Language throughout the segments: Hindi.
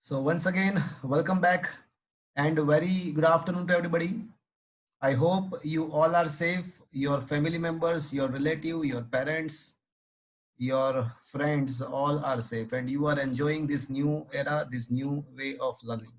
So once again, welcome back and very good afternoon to everybody. I hope you all are safe, your family members, your relative, your parents, your friends, all are safe and you are enjoying this new era, this new way of learning.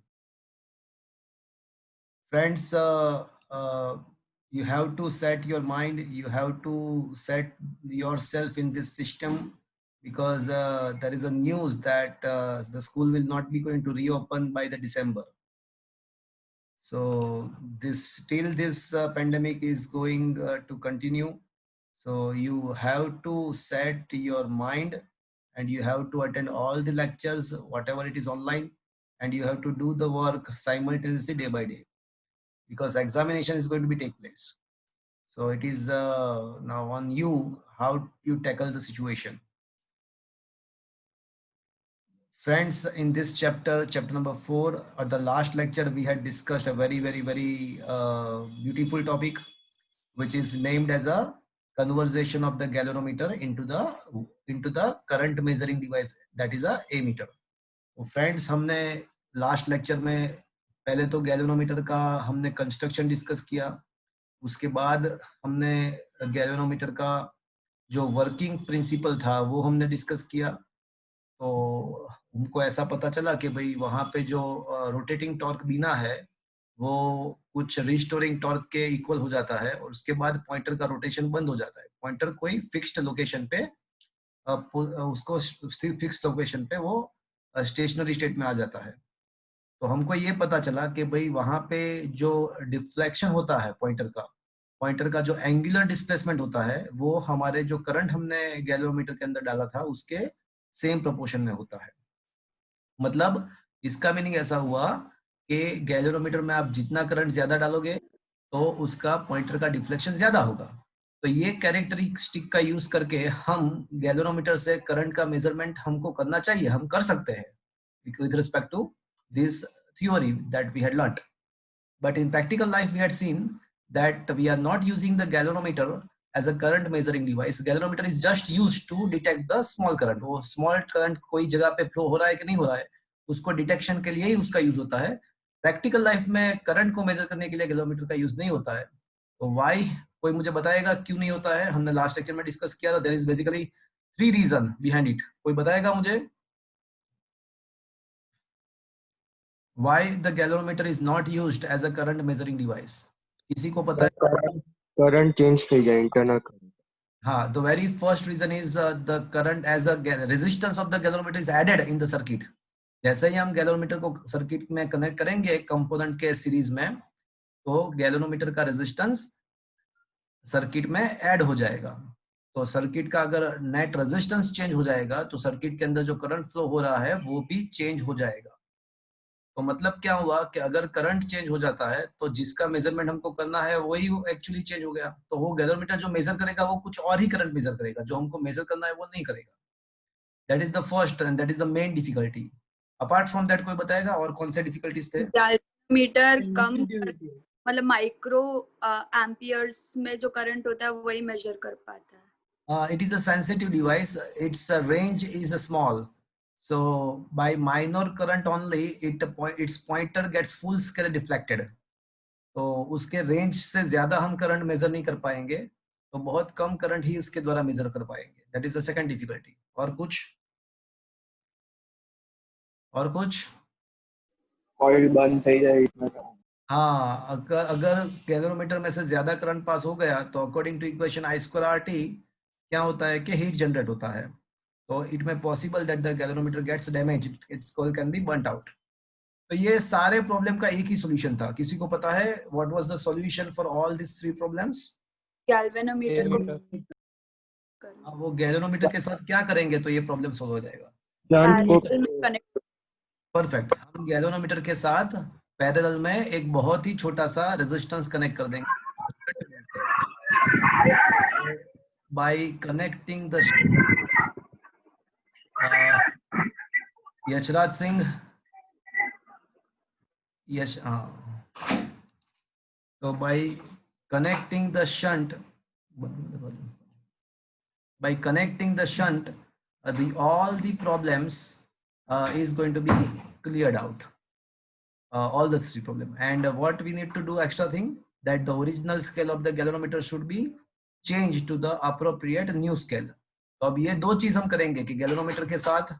Friends, you have to set your mind, you have to set yourself in this system because there is a news that the school will not be going to reopen by the December. So this till this pandemic is going to continue. So you have to set your mind and you have to attend all the lectures, whatever it is online, and you have to do the work simultaneously day by day because examination is going to be take place. So it is now on you how you tackle the situation. Friends, in this chapter number 4, at the last lecture, we had discussed a very beautiful topic, which is named as a conversion of the galvanometer into the current measuring device, that is a ammeter. तो फ्रेंड्स, हमने लास्ट लेक्चर में पहले तो गैल्वेनोमीटर का हमने कंस्ट्रक्शन डिस्कस किया, उसके बाद हमने गैल्वेनोमीटर का जो वर्किंग प्रिंसिपल था वो हमने डिस्कस किया। तो हमको ऐसा पता चला कि भाई वहाँ पे जो रोटेटिंग टॉर्क बीना है वो कुछ रिस्टोरिंग टॉर्क के इक्वल हो जाता है और उसके बाद पॉइंटर का रोटेशन बंद हो जाता है। पॉइंटर कोई फिक्स्ड लोकेशन पे उसको फिक्स लोकेशन पे वो स्टेशनरी स्टेट में आ जाता है। तो हमको ये पता चला कि भाई वहाँ पे जो डिफ्लेक्शन होता है पॉइंटर का जो एंगुलर डिस्प्लेसमेंट होता है वो हमारे जो करंट हमने गैल्वेनोमीटर के अंदर डाला था उसके सेम प्रोपोर्शन में होता है। मतलब इसका मीनिंग ऐसा हुआ कि गैल्वेनोमीटर में आप जितना करंट ज्यादा डालोगे तो उसका पॉइंटर का डिफ्लेक्शन ज्यादा होगा। तो ये कैरेक्टरिस्टिक का यूज करके हम गैल्वेनोमीटर से करंट का मेजरमेंट हमको करना चाहिए, हम कर सकते हैं with respect to this theory that we had learnt. But in practical life, we had seen that we are not using the galvanometer as a current measuring device. Galvanometer is just used to detect the small current. वो small current कोई जगह पे flow हो रहा है कि नहीं हो रहा है, उसको डिटेक्शन के लिए ही उसका यूज होता है। प्रैक्टिकल लाइफ में करंट को मेजर करने के लिए गैल्वेनोमीटर का यूज नहीं होता है। तो वाई, कोई मुझे बताएगा क्यों नहीं होता है? हमने लास्ट लेक्चर में डिस्कस किया था, there is basically 3 reason behind it. कोई बताएगा मुझे why the galvanometer is not used as a current measuring device? किसी को पता है? करंट चेंज नहीं जाए इंटरनल करंट। हाँ, the very first reason is the current as a resistance of the galvanometer is added in the circuit. जैसे ही हम गैल्वेनोमीटर को सर्किट में कनेक्ट करेंगे कंपोनेंट के सीरीज में, तो गैल्वेनोमीटर का रेजिस्टेंस सर्किट में ऐड हो जाएगा। तो सर्किट का अगर नेट रेजिस्टेंस चेंज हो जाएगा तो सर्किट के अंदर जो करंट फ्लो हो रहा है वो भी चेंज हो जाएगा। तो मतलब क्या हुआ कि अगर करंट चेंज हो जाता है तो जिसका मेजरमेंट हमको करना है वही एक्चुअली चेंज हो गया। तो वो गैल्वेनोमीटर जो मेजर करेगा वो कुछ और ही करंट मेजर करेगा, जो हमको मेजर करना है वो नहीं करेगा। That is the first and that is the main difficulty. Apart from that कोई बताएगा और कौन से डिफिकल्टीज थे? गैल्वेनोमीटर कम मतलब माइक्रो एम्पियर्स में जो करंट होता है वही मेजर कर पाता है। It is a sensitive device, its range is small, so by minor current only its pointer gets full scale deflected. तो उसके रेंज से ज्यादा हम करंट मेजर नहीं कर पाएंगे, तो बहुत कम करंट ही इसके द्वारा मेजर कर पाएंगे। That is the second difficulty. और कुछ ऑयल बंद થઈ જાય। हाँ, अगर गैल्वेनोमीटर में से ज्यादा करंट पास हो गया तो according to equation I square RT क्या होता है कि हीट जनरेट होता है। तो it may possible that the galvanometer gets damage, its coil can be burnt out. तो ये सारे प्रॉब्लम का एक ही सॉल्यूशन था। किसी को पता है what was the solution for all this 3 problems? Galvanometer को अब वो गैल्वेनोमीटर के साथ क्या करेंगे तो ये प्रॉब्लम सॉल्व हो जाएगा? पैरेलल में कनेक्ट। परफेक्ट। हम गैल्वेनोमीटर के साथ पैरेलल में एक बहुत ही छोटा सा रेजिस्टेंस कनेक्ट कर देंगे by connecting the Yashraj Singh, Yash, तो by connecting the shunt, by connecting the shunt, all the problems is going to be cleared out. All the three problem. And what we need to do extra thing, that the original scale of the galvanometer should be changed to the appropriate new scale. तो अब ये दो चीज हम करेंगे कि गैल्वेनोमीटर के साथ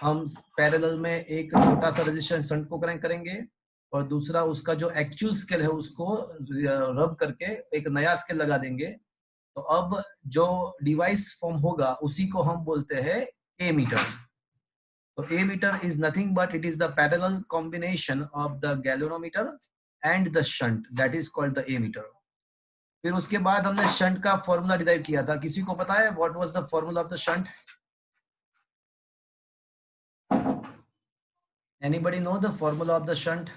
हम पैरेलल में एक छोटा सा रेजिस्टेंस शंट को कनेक्ट करेंगे और दूसरा उसका जो एक्चुअल स्केल है उसको रब करके एक नया स्केल लगा देंगे. तो अब जो डिवाइस फॉर्म होगा उसी को हम बोलते हैं ए metre. So ammeter is nothing but it is the parallel combination of the galvanometer and the shunt, that is called the ammeter. फिर उसके बाद हमने शंट का फॉर्मूला डिराइव किया था. किसी को पता है what was the formula of the shunt? Anybody know the formula of the shunt?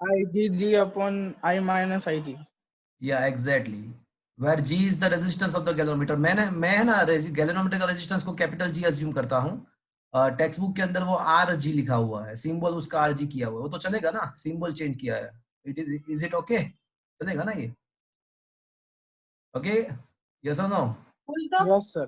IgG upon I minus Ig. Yeah, exactly. Where G is the resistance of the galvanometer. मैं ना galvanometer का resistance को कैपिटल G अज्यूम करता हूँ. टेक्स्ट बुक के अंदर वो आर जी लिखा हुआ है, सिंबल उसका आर जी किया हुआ है, वो तो चलेगा ना, सिंबल चेंज किया है. Is it okay? चलेगा ना ये? ओके, यस और no? Yes, sir.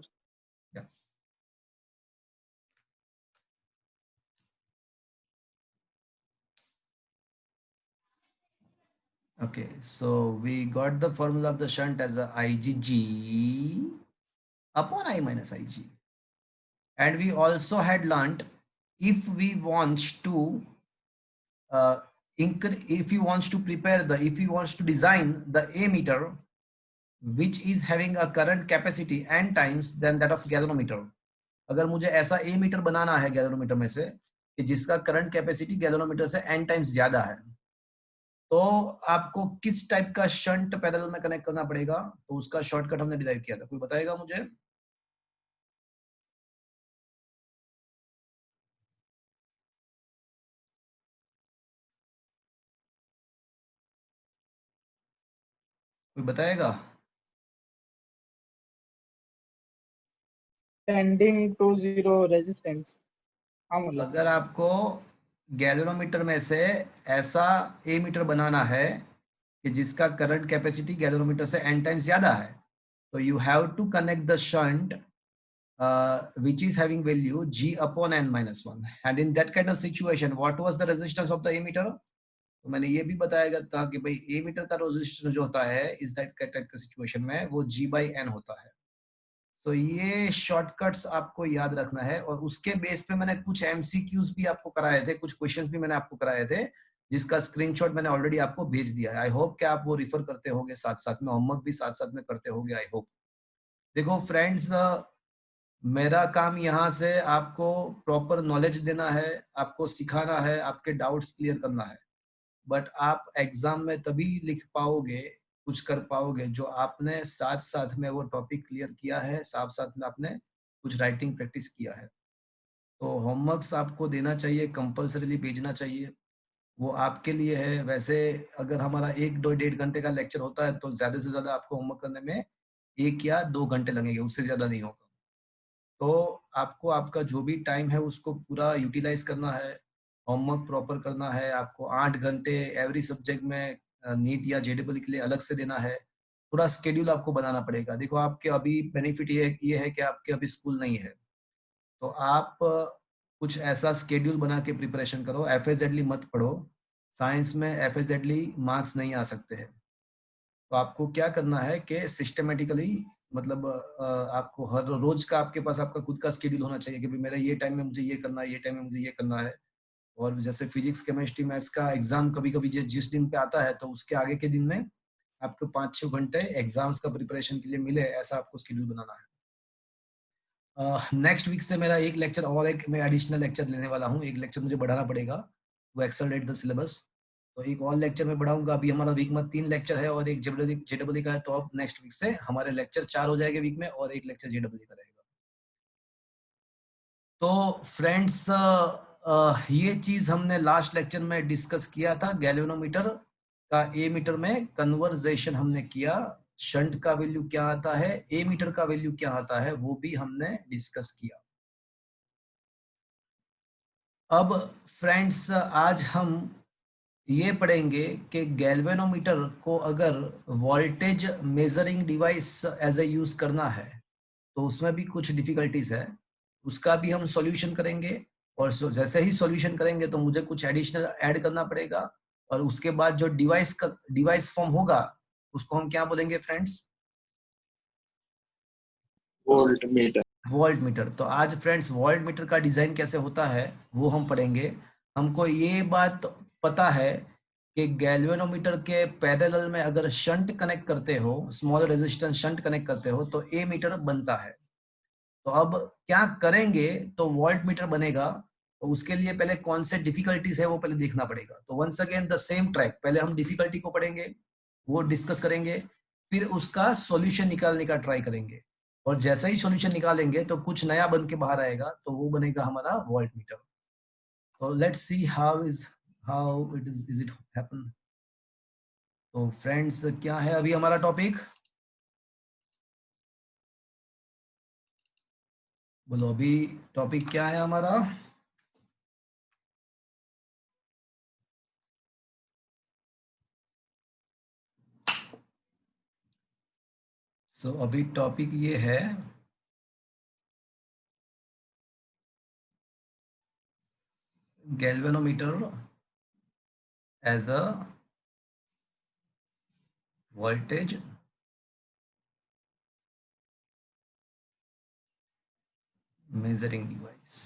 Okay, so we got the formula of the shunt as a IgG upon I minus Ig. And we also had learnt if we want to if you want to design the ammeter which is having a current capacity n times than that of galvanometer. अगर मुझे ऐसा एमीटर बनाना है गैल्वेनोमीटर में से कि जिसका करंट कैपेसिटी गैल्वेनोमीटर से n टाइम्स ज्यादा है, तो आपको किस टाइप का शंट पैरेलल में कनेक्ट करना पड़ेगा? तो उसका शॉर्टकट हमने डिराइव किया था. कोई बताएगा मुझे? कोई बताएगा? Tending to zero resistance. हाँ मतलब अगर आपको गैल्वेनोमीटर में से ऐसा एमीटर बनाना है कि जिसका करंट कैपेसिटी गैल्वेनोमीटर से n टाइम्स ज्यादा है, तो you have to connect the shunt which is having value G upon n minus 1. And in that kind of situation, what was the resistance of the ammeter? तो मैंने ये भी बताया था कि भाई एमीटर का रेजिस्टेंस जो होता है इस टाइप का सिचुएशन में वो G by n होता है. तो ये शॉर्टकट्स आपको याद रखना है. और उसके बेस पे मैंने कुछ एमसीक्यूज भी आपको कराए थे, कुछ क्वेश्चंस भी मैंने आपको कराए थे, जिसका स्क्रीनशॉट मैंने ऑलरेडी आपको भेज दिया है. आई होप कि आप वो रिफर करते होंगे, साथ साथ में होमवर्क भी साथ साथ में करते होंगे. I hope. देखो फ्रेंड्स, मेरा काम यहाँ से आपको प्रॉपर नॉलेज देना है, आपको सिखाना है, आपके डाउट्स क्लियर करना है. बट आप एग्जाम में तभी लिख पाओगे, कुछ कर पाओगे, जो आपने साथ साथ में वो टॉपिक क्लियर किया है, साथ साथ में आपने कुछ राइटिंग प्रैक्टिस किया है. तो होमवर्क्स आपको देना चाहिए, कंपल्सरीली भेजना चाहिए, वो आपके लिए है. वैसे अगर हमारा 1-1.5 घंटे का लेक्चर होता है तो ज्यादा से ज्यादा आपको होमवर्क करने में 1 या 2 घंटे लगेंगे, उससे ज्यादा नहीं होगा. तो आपको आपका जो भी टाइम है उसको पूरा यूटिलाइज करना है, होमवर्क प्रॉपर करना है. आपको 8 घंटे एवरी सब्जेक्ट में नीट या जेडबल के लिए अलग से देना है. पूरा स्केड्यूल आपको बनाना पड़ेगा. देखो आपके अभी बेनिफिट ये है कि आपके अभी स्कूल नहीं है, तो आप कुछ ऐसा स्केड्यूल बना के प्रिपरेशन करो. एफएजेडली मत पढ़ो. साइंस में एफएजेडली मार्क्स नहीं आ सकते हैं. तो आपको क्या करना है कि सिस्टमेटिकली, मतलब आपको हर रोज का आपके पास आपका खुद का स्केड्यूल होना चाहिए कि भाई मेरा ये टाइम में मुझे ये करना है, ये टाइम में मुझे ये करना है. और जैसे फिजिक्स, केमिस्ट्री, मैथ्स का एग्जाम कभी कभी जिस दिन पे आता है, तो उसके आगे के दिन में आपको 5-6 घंटे एग्जाम्स का प्रिपरेशन के लिए मिले, ऐसा आपको स्केड्यूल बनाना है. नेक्स्ट वीक से मेरा एक लेक्चर और एक मैं एडिशनल लेक्चर लेने वाला हूँ. एक लेक्चर मुझे बढ़ाना पड़ेगा, वो एक्सेलरेट द सिलेबस. तो एक और लेक्चर में बढ़ाऊंगा. अभी हमारा वीक में 3 लेक्चर है और एक जेडब्ल्यू का है. तो अब नेक्स्ट वीक से हमारे लेक्चर 4 हो जाएंगे वीक में और एक लेक्चर जेडब्ल्यू का रहेगा. तो फ्रेंड्स, ये चीज हमने लास्ट लेक्चर में डिस्कस किया था. गैल्वेनोमीटर का ए मीटर में कन्वर्जेशन हमने किया. शंट का वैल्यू क्या आता है, ए मीटर का वैल्यू क्या आता है, वो भी हमने डिस्कस किया. अब फ्रेंड्स, आज हम ये पढ़ेंगे कि गैल्वेनोमीटर को अगर voltage measuring device as a use करना है तो उसमें भी कुछ डिफिकल्टीज है. उसका भी हम सॉल्यूशन करेंगे और जैसे ही सॉल्यूशन करेंगे तो मुझे कुछ एडिशनल ऐड करना पड़ेगा, और उसके बाद जो डिवाइस फॉर्म होगा उसको हम क्या बोलेंगे friends? Volt meter. Volt meter. तो आज फ्रेंड्स वोल्ट मीटर का डिजाइन कैसे होता है वो हम पढ़ेंगे। हमको ये बात पता है कि गैल्वेनोमीटर के पैरेलल में अगर शंट कनेक्ट करते हो, स्मॉल रेजिस्टेंस शंट कनेक्ट करते हो, तो ए मीटर बनता है। तो अब क्या करेंगे तो वोल्ट मीटर बनेगा, तो उसके लिए पहले कौन से डिफिकल्टीज है वो पहले देखना पड़ेगा। तो once again the same track, पहले हम डिफिकल्टी को पढ़ेंगे, वो डिस्कस करेंगे, फिर उसका सॉल्यूशन निकालने का ट्राई करेंगे, और जैसे ही सॉल्यूशन निकालेंगे तो कुछ नया बन के बाहर आएगा, तो वो बनेगा हमारा वोल्ट मीटर। तो let's see how it is it happen. तो फ्रेंड्स क्या है अभी हमारा टॉपिक? बोलो अभी टॉपिक क्या है हमारा? सो अभी टॉपिक ये है galvanometer as a voltage measuring device।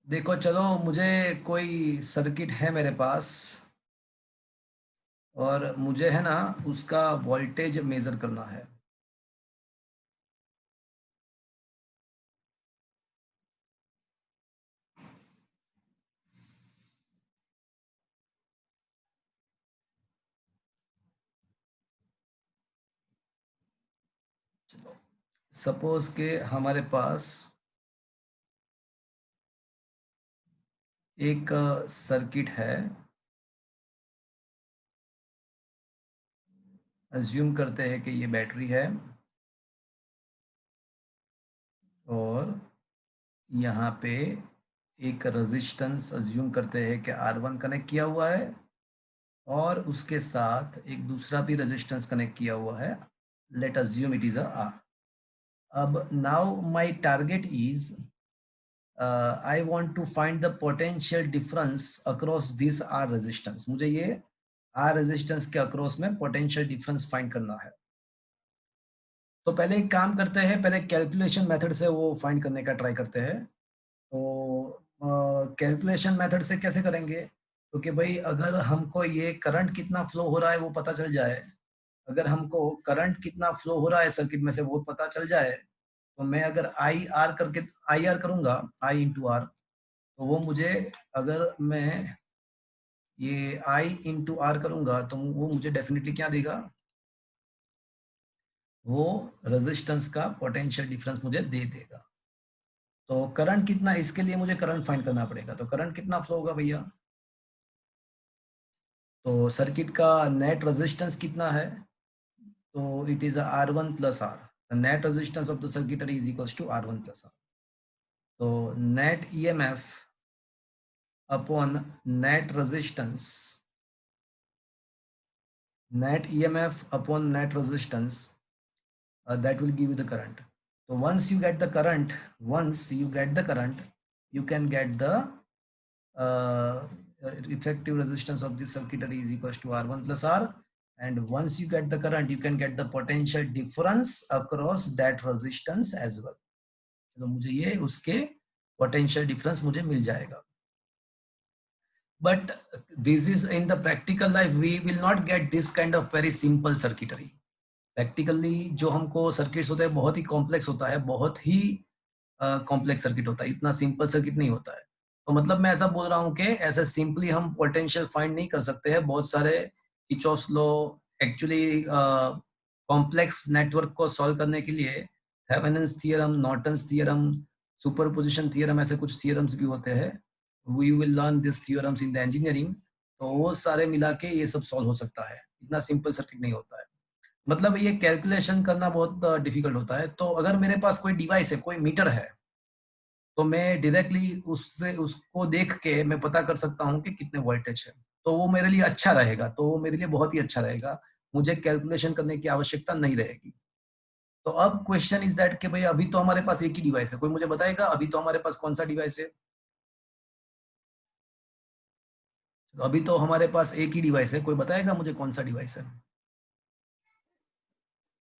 देखो चलो, मुझे कोई सर्किट है मेरे पास, और मुझे है ना उसका वोल्टेज मेजर करना है। सपोज के हमारे पास एक सर्किट है, अज्यूम करते हैं कि ये बैटरी है, और यहाँ पे एक रेजिस्टेंस अज्यूम करते हैं कि R1 कनेक्ट किया हुआ है, और उसके साथ एक दूसरा भी रेजिस्टेंस कनेक्ट किया हुआ है, let assume it is a R। अब now my target is I want to find the potential difference across this R resistance. मुझे ये R रेजिस्टेंस के अक्रॉस में पोटेंशियल डिफरेंस फाइंड करना है। तो पहले एक काम करते हैं, पहले कैलकुलेशन मेथड से वो फाइंड करने का ट्राई करते हैं। तो कैलकुलेशन मेथड से कैसे करेंगे? क्योंकि भाई अगर हमको ये करंट कितना फ्लो हो रहा है वो पता चल जाए, अगर हमको करंट कितना फ्लो हो रहा है सर्किट में से वो पता चल जाए, तो मैं अगर आई आर करूंगा, आई इंटू आर, तो वो मुझे, अगर मैं ये आई इंटू आर करूंगा तो वो मुझे डेफिनेटली क्या देगा? वो रेजिस्टेंस का पोटेंशियल डिफरेंस मुझे दे देगा। तो करंट कितना, इसके लिए मुझे करंट फाइंड करना पड़ेगा। तो करंट कितना फ्लो होगा भैया? तो सर्किट का नेट रेजिस्टेंस कितना है? तो it is R1 plus R। The net resistance of the circuitry is equals to R1 plus R। तो net EMF upon net resistance, net EMF upon net resistance, that will give you the current। So once you get the current, you can get the effective resistance of this circuitry is equals to R1 plus R। And once you get the current, you can get the potential difference across that resistance as well। तो मुझे ये उसके potential difference मुझे मिल जाएगा। But this is in the practical life, we will not get this kind of very simple circuitry। Practically जो हमको सर्किट्स होते हैं बहुत ही कॉम्प्लेक्स होता है, बहुत ही कॉम्प्लेक्स सर्किट होता है, इतना सिंपल सर्किट नहीं होता है। तो मतलब मैं ऐसा बोल रहा हूँ कि ऐसे सिंपली हम पोटेंशियल फाइंड नहीं कर सकते हैं। बहुत सारे Kirchhoff's law, actually complex network को सॉल्व करने के लिए Thevenin's theorem, Norton's theorem, superposition theorem, ऐसे कुछ थ्योरम्स भी होते हैं। We will learn this theorems in the engineering. तो वो सारे मिला के ये सब सॉल्व हो सकता है, इतना सिंपल सर्किट नहीं होता है। मतलब ये कैलकुलेशन करना बहुत डिफिकल्ट होता है। तो अगर मेरे पास कोई डिवाइस है, कोई मीटर है, तो मैं डायरेक्टली उससे उसको देख के मैं पता कर सकता हूँ कि कितने वोल्टेज है। तो वो मेरे लिए अच्छा रहेगा, तो वो मेरे लिए बहुत ही अच्छा रहेगा, मुझे कैलकुलेशन करने की आवश्यकता नहीं रहेगी। तो अब क्वेश्चन इज दैट कि भाई अभी तो हमारे पास एक ही डिवाइस है, कोई मुझे बताएगा अभी तो हमारे पास कौन सा डिवाइस है? तो अभी तो हमारे पास एक ही डिवाइस है, कोई बताएगा मुझे कौन सा डिवाइस है?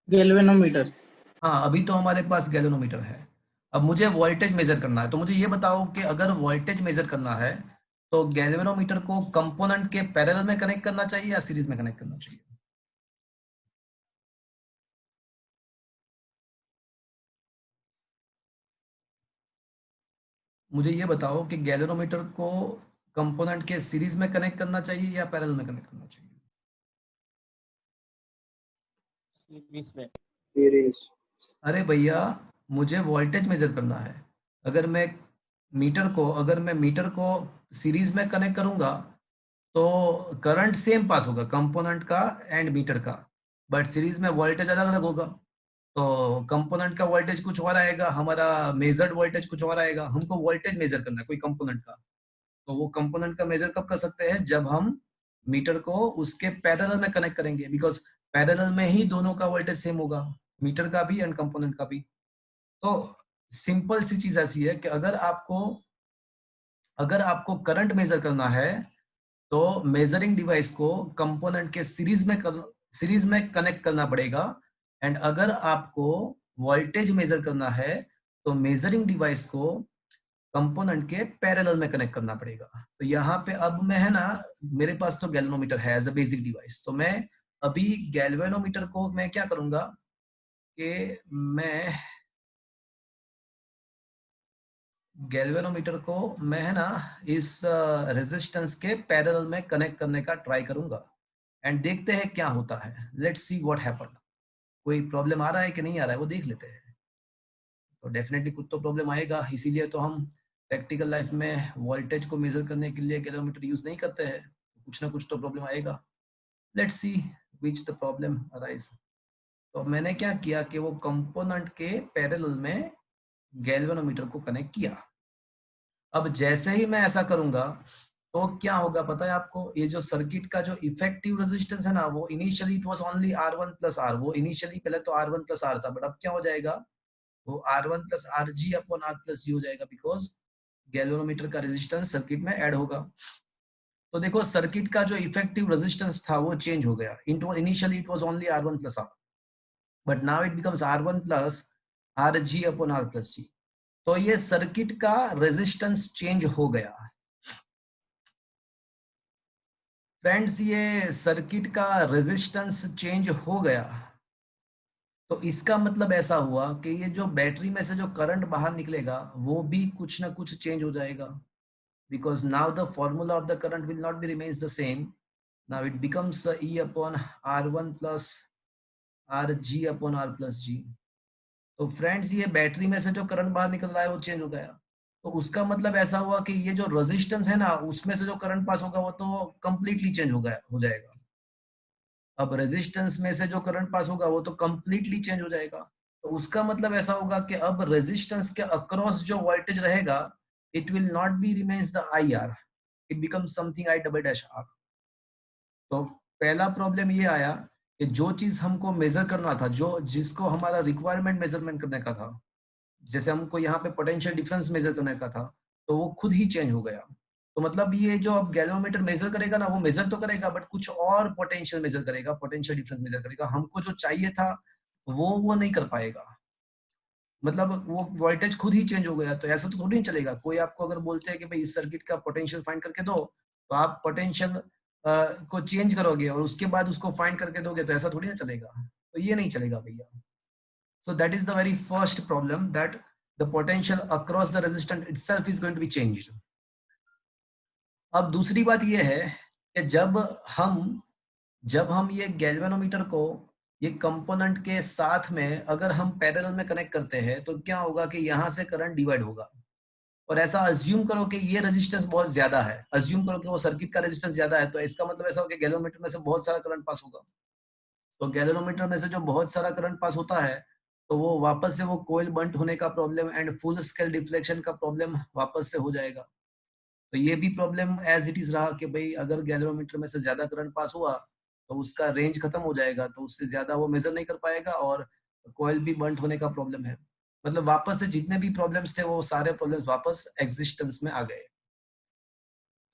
गैल्वेनोमीटर। हाँ, अभी तो हमारे पास गैल्वेनोमीटर है। अब मुझे वोल्टेज मेजर करना है, तो मुझे ये बताओ कि अगर वोल्टेज मेजर करना है तो गैल्वेनोमीटर को कंपोनेंट के पैरेलल में कनेक्ट करना चाहिए या सीरीज में कनेक्ट करना चाहिए? मुझे ये बताओ कि गैल्वेनोमीटर को कंपोनेंट के सीरीज में कनेक्ट करना चाहिए या पैरेलल में कनेक्ट करना चाहिए? सीरीज में। सीरीज। अरे भैया, मुझे वोल्टेज मेजर करना है। अगर मैं मीटर को सीरीज में कनेक्ट करूंगा तो करंट सेम पास होगा कंपोनेंट का एंड मीटर का, बट सीरीज में वोल्टेज अलग अलग होगा। तो कंपोनेंट का वोल्टेज कुछ और आएगा, हमारा मेजर्ड वोल्टेज कुछ और आएगा। हमको वोल्टेज मेजर करना है कोई कंपोनेंट का, तो वो कंपोनेंट का मेजर कब कर सकते हैं? जब हम मीटर को उसके पैरेलल में कनेक्ट करेंगे, बिकॉज पैरेलल में ही दोनों का वोल्टेज सेम होगा, मीटर का भी एंड कंपोनेंट का भी। तो सिंपल सी चीज ऐसी है कि अगर आपको करंट मेजर करना है तो मेजरिंग डिवाइस को कंपोनेंट के सीरीज में कनेक्ट करना पड़ेगा, एंड अगर आपको वोल्टेज मेजर करना है तो मेजरिंग डिवाइस को कंपोनेंट के पैरेलल में कनेक्ट करना पड़ेगा। तो यहाँ पे अब मैं है ना, मेरे पास तो गैल्वेनोमीटर है एज अ बेसिक डिवाइस, तो मैं अभी गैल्वेनोमीटर को मैं क्या करूंगा कि मैं गैल्वेनोमीटर को मैं है ना इस रेजिस्टेंस के पैरेलल में कनेक्ट करने का ट्राई करूंगा एंड देखते हैं क्या होता है। Let's see what happen. कोई प्रॉब्लम आ रहा है कि नहीं आ रहा है वो देख लेते हैं। तो डेफिनेटली कुछ तो प्रॉब्लम आएगा, इसीलिए तो हम प्रैक्टिकल लाइफ में वोल्टेज को मेजर करने के लिए गैल्वेनोमीटर यूज नहीं करते हैं। कुछ ना कुछ तो प्रॉब्लम आएगा। Let's see which the problem arise. तो मैंने क्या किया कि वो कंपोनेंट के पैरेलल में गैल्वेनोमीटर को कनेक्ट किया। अब जैसे ही मैं ऐसा करूंगा तो क्या होगा पता है आपको? ये जो सर्किट का जो इफेक्टिव रेजिस्टेंस है ना, वो initially it was only R1 plus R। वो इनिशियली पहले तो R1 प्लस R था, बट अब क्या हो जाएगा? वो R1 plus RG upon R plus G हो जाएगा, बिकॉज गैल्वेनोमीटर का रेजिस्टेंस सर्किट में ऐड होगा। तो देखो सर्किट का जो इफेक्टिव रेजिस्टेंस था वो चेंज हो गया। Initially it was only R1 plus R, but now it becomes R1 plus RG upon R plus G। तो ये सर्किट का रेजिस्टेंस चेंज हो गया। फ्रेंड्स, ये सर्किट का रेजिस्टेंस चेंज हो गया, तो इसका मतलब ऐसा हुआ कि ये जो बैटरी में से जो करंट बाहर निकलेगा वो भी कुछ ना कुछ चेंज हो जाएगा, because now the formula of the current will not be remains the same. Now it becomes E upon R1 plus RG upon R plus G. तो फ्रेंड्स, ये बैटरी में से जो करंट बाहर निकल रहा है वो चेंज हो गया। तो उसका मतलब ऐसा हुआ कि ये जो रेजिस्टेंस है ना, उसमें से जो करंट पास होगा वो तो कंप्लीटली चेंज हो जाएगा। अब रेजिस्टेंस में से जो करंट पास होगा वो तो कंप्लीटली चेंज हो जाएगा। तो उसका मतलब ऐसा होगा कि अब रेजिस्टेंस के अक्रॉस जो वोल्टेज रहेगा, it will not be remains the IR, it becomes something I double dash R। तो पहला प्रॉब्लम ये आया कि जो चीज हमको मेजर करना था, जिसको हमारा रिक्वायरमेंट मेजरमेंट करने का था, जैसे हमको यहाँ पे पोटेंशियल डिफरेंस मेजर करने का था, तो वो खुद ही चेंज हो गया। तो मतलब ये जो अब गैल्वेनोमीटर मेजर करेगा ना, वो मेजर तो करेगा बट कुछ और पोटेंशियल मेजर करेगा, पोटेंशियल डिफरेंस मेजर करेगा। हमको जो चाहिए था वो नहीं कर पाएगा। मतलब वो वोल्टेज खुद ही चेंज हो गया। तो ऐसा तो थोड़ी नहीं चलेगा। कोई आपको अगर बोलते हैं कि भाई इस सर्किट का पोटेंशियल फाइंड करके दो, तो आप पोटेंशियल को चेंज करोगे और उसके बाद उसको फाइंड करके दोगे, तो ऐसा थोड़ी ना चलेगा। तो ये नहीं चलेगा भैया। So that is the very first problem, that the potential across the resistance itself is going to be changed. अब दूसरी बात यह है कि जब हम ये गैल्वेनोमीटर को ये कंपोनेंट के साथ में अगर हम पैरेलल में कनेक्ट करते हैं, तो क्या होगा कि यहाँ से करंट डिवाइड होगा। और ऐसा अज्यूम करो कि ये रेजिस्टेंस बहुत ज्यादा है, अज्यूम करो कि वो सर्किट का रेजिस्टेंस ज्यादा है, तो इसका मतलब ऐसा होगा कि गैल्वेनोमीटर में से बहुत सारा करंट पास होगा। तो गैल्वेनोमीटर में से जो बहुत सारा करंट पास होता है, तो वो वापस से वो कोयल बंट होने का problem and full scale deflection का प्रॉब्लम वापस से हो जाएगा। तो ये भी प्रॉब्लम एज इट इज रहा कि भाई अगर गैल्वेनोमीटर में से ज्यादा करंट पास हुआ तो उसका रेंज खत्म हो जाएगा, तो उससे ज्यादा वो मेजर नहीं कर पाएगा और कॉइल भी बर्न होने का प्रॉब्लम है। मतलब वापस से जितने भी प्रॉब्लम्स थे वो सारे प्रॉब्लम्स वापस एग्जिस्टेंस में आ गए।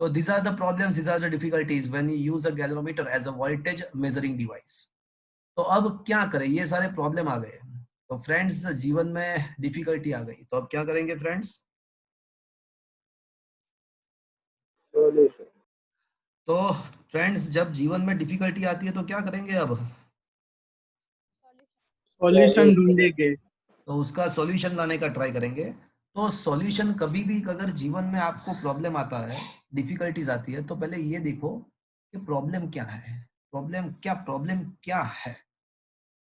तो these are the problems, these are the difficulties when you use a galvanometer as a voltage measuring device. तो अब क्या करें, ये सारे प्रॉब्लम आ गए। तो फ्रेंड्स जीवन में डिफिकल्टी आ गई, तो अब क्या करेंगे फ्रेंड्स? सॉल्यूशन। तो फ्रेंड्स जब जीवन में डिफिकल्टी आती है तो क्या करेंगे अब? सॉल्यूशन ढूंढेंगे। तो उसका सॉल्यूशन लाने का ट्राई करेंगे। तो सॉल्यूशन कभी भी अगर जीवन में आपको प्रॉब्लम आता है, डिफिकल्टीज आती है, तो पहले ये देखो कि प्रॉब्लम क्या है, प्रॉब्लम क्या है,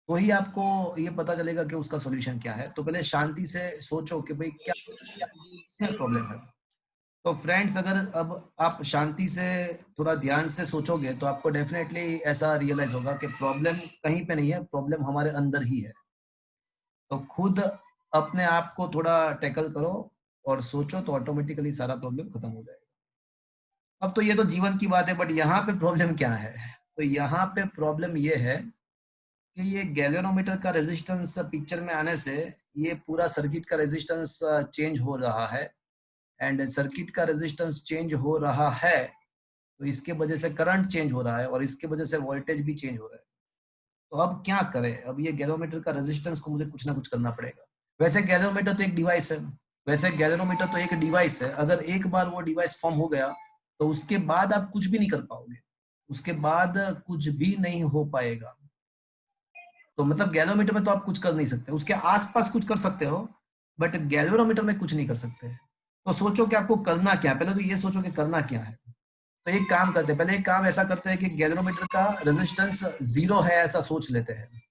तो ही आपको ये पता चलेगा कि उसका सॉल्यूशन क्या है। तो पहले शांति से सोचो कि भाई क्या क्या प्रॉब्लम है। तो फ्रेंड्स अगर अब आप शांति से थोड़ा ध्यान से सोचोगे तो आपको डेफिनेटली ऐसा रियलाइज होगा कि प्रॉब्लम कहीं पे नहीं है, प्रॉब्लम हमारे अंदर ही है। तो खुद अपने आप को थोड़ा टैकल करो और सोचो तो ऑटोमेटिकली सारा प्रॉब्लम खत्म हो जाएगा। अब तो ये तो जीवन की बात है, बट यहाँ पे प्रॉब्लम क्या है? तो यहाँ पे प्रॉब्लम ये है कि ये गैल्वेनोमीटर का रेजिस्टेंस पिक्चर में आने से ये पूरा सर्किट का रेजिस्टेंस चेंज हो रहा है, एंड सर्किट का रेजिस्टेंस चेंज हो रहा है तो इसके वजह से करंट चेंज हो रहा है और इसके वजह से वोल्टेज भी चेंज हो रहा है। तो अब क्या करें? अब ये गैल्वेनोमीटर का रेजिस्टेंस को मुझे कुछ ना कुछ करना पड़ेगा। वैसे गैल्वेनोमीटर तो एक डिवाइस है, अगर एक बार वो डिवाइस फॉर्म हो गया तो उसके बाद आप कुछ भी नहीं कर पाओगे, उसके बाद कुछ भी नहीं हो पाएगा। तो मतलब गैल्वेनोमीटर में तो आप कुछ कर नहीं सकते, उसके आसपास कुछ कर सकते हो, बट गैल्वेनोमीटर में कुछ नहीं कर सकते। तो सोचो कि आपको करना क्या है, पहले तो ये सोचो कि करना क्या है। तो एक काम करते हैं, पहले एक काम ऐसा करते हैं कि गैल्वेनोमीटर का रेजिस्टेंस 0 है ऐसा सोच लेते हैं।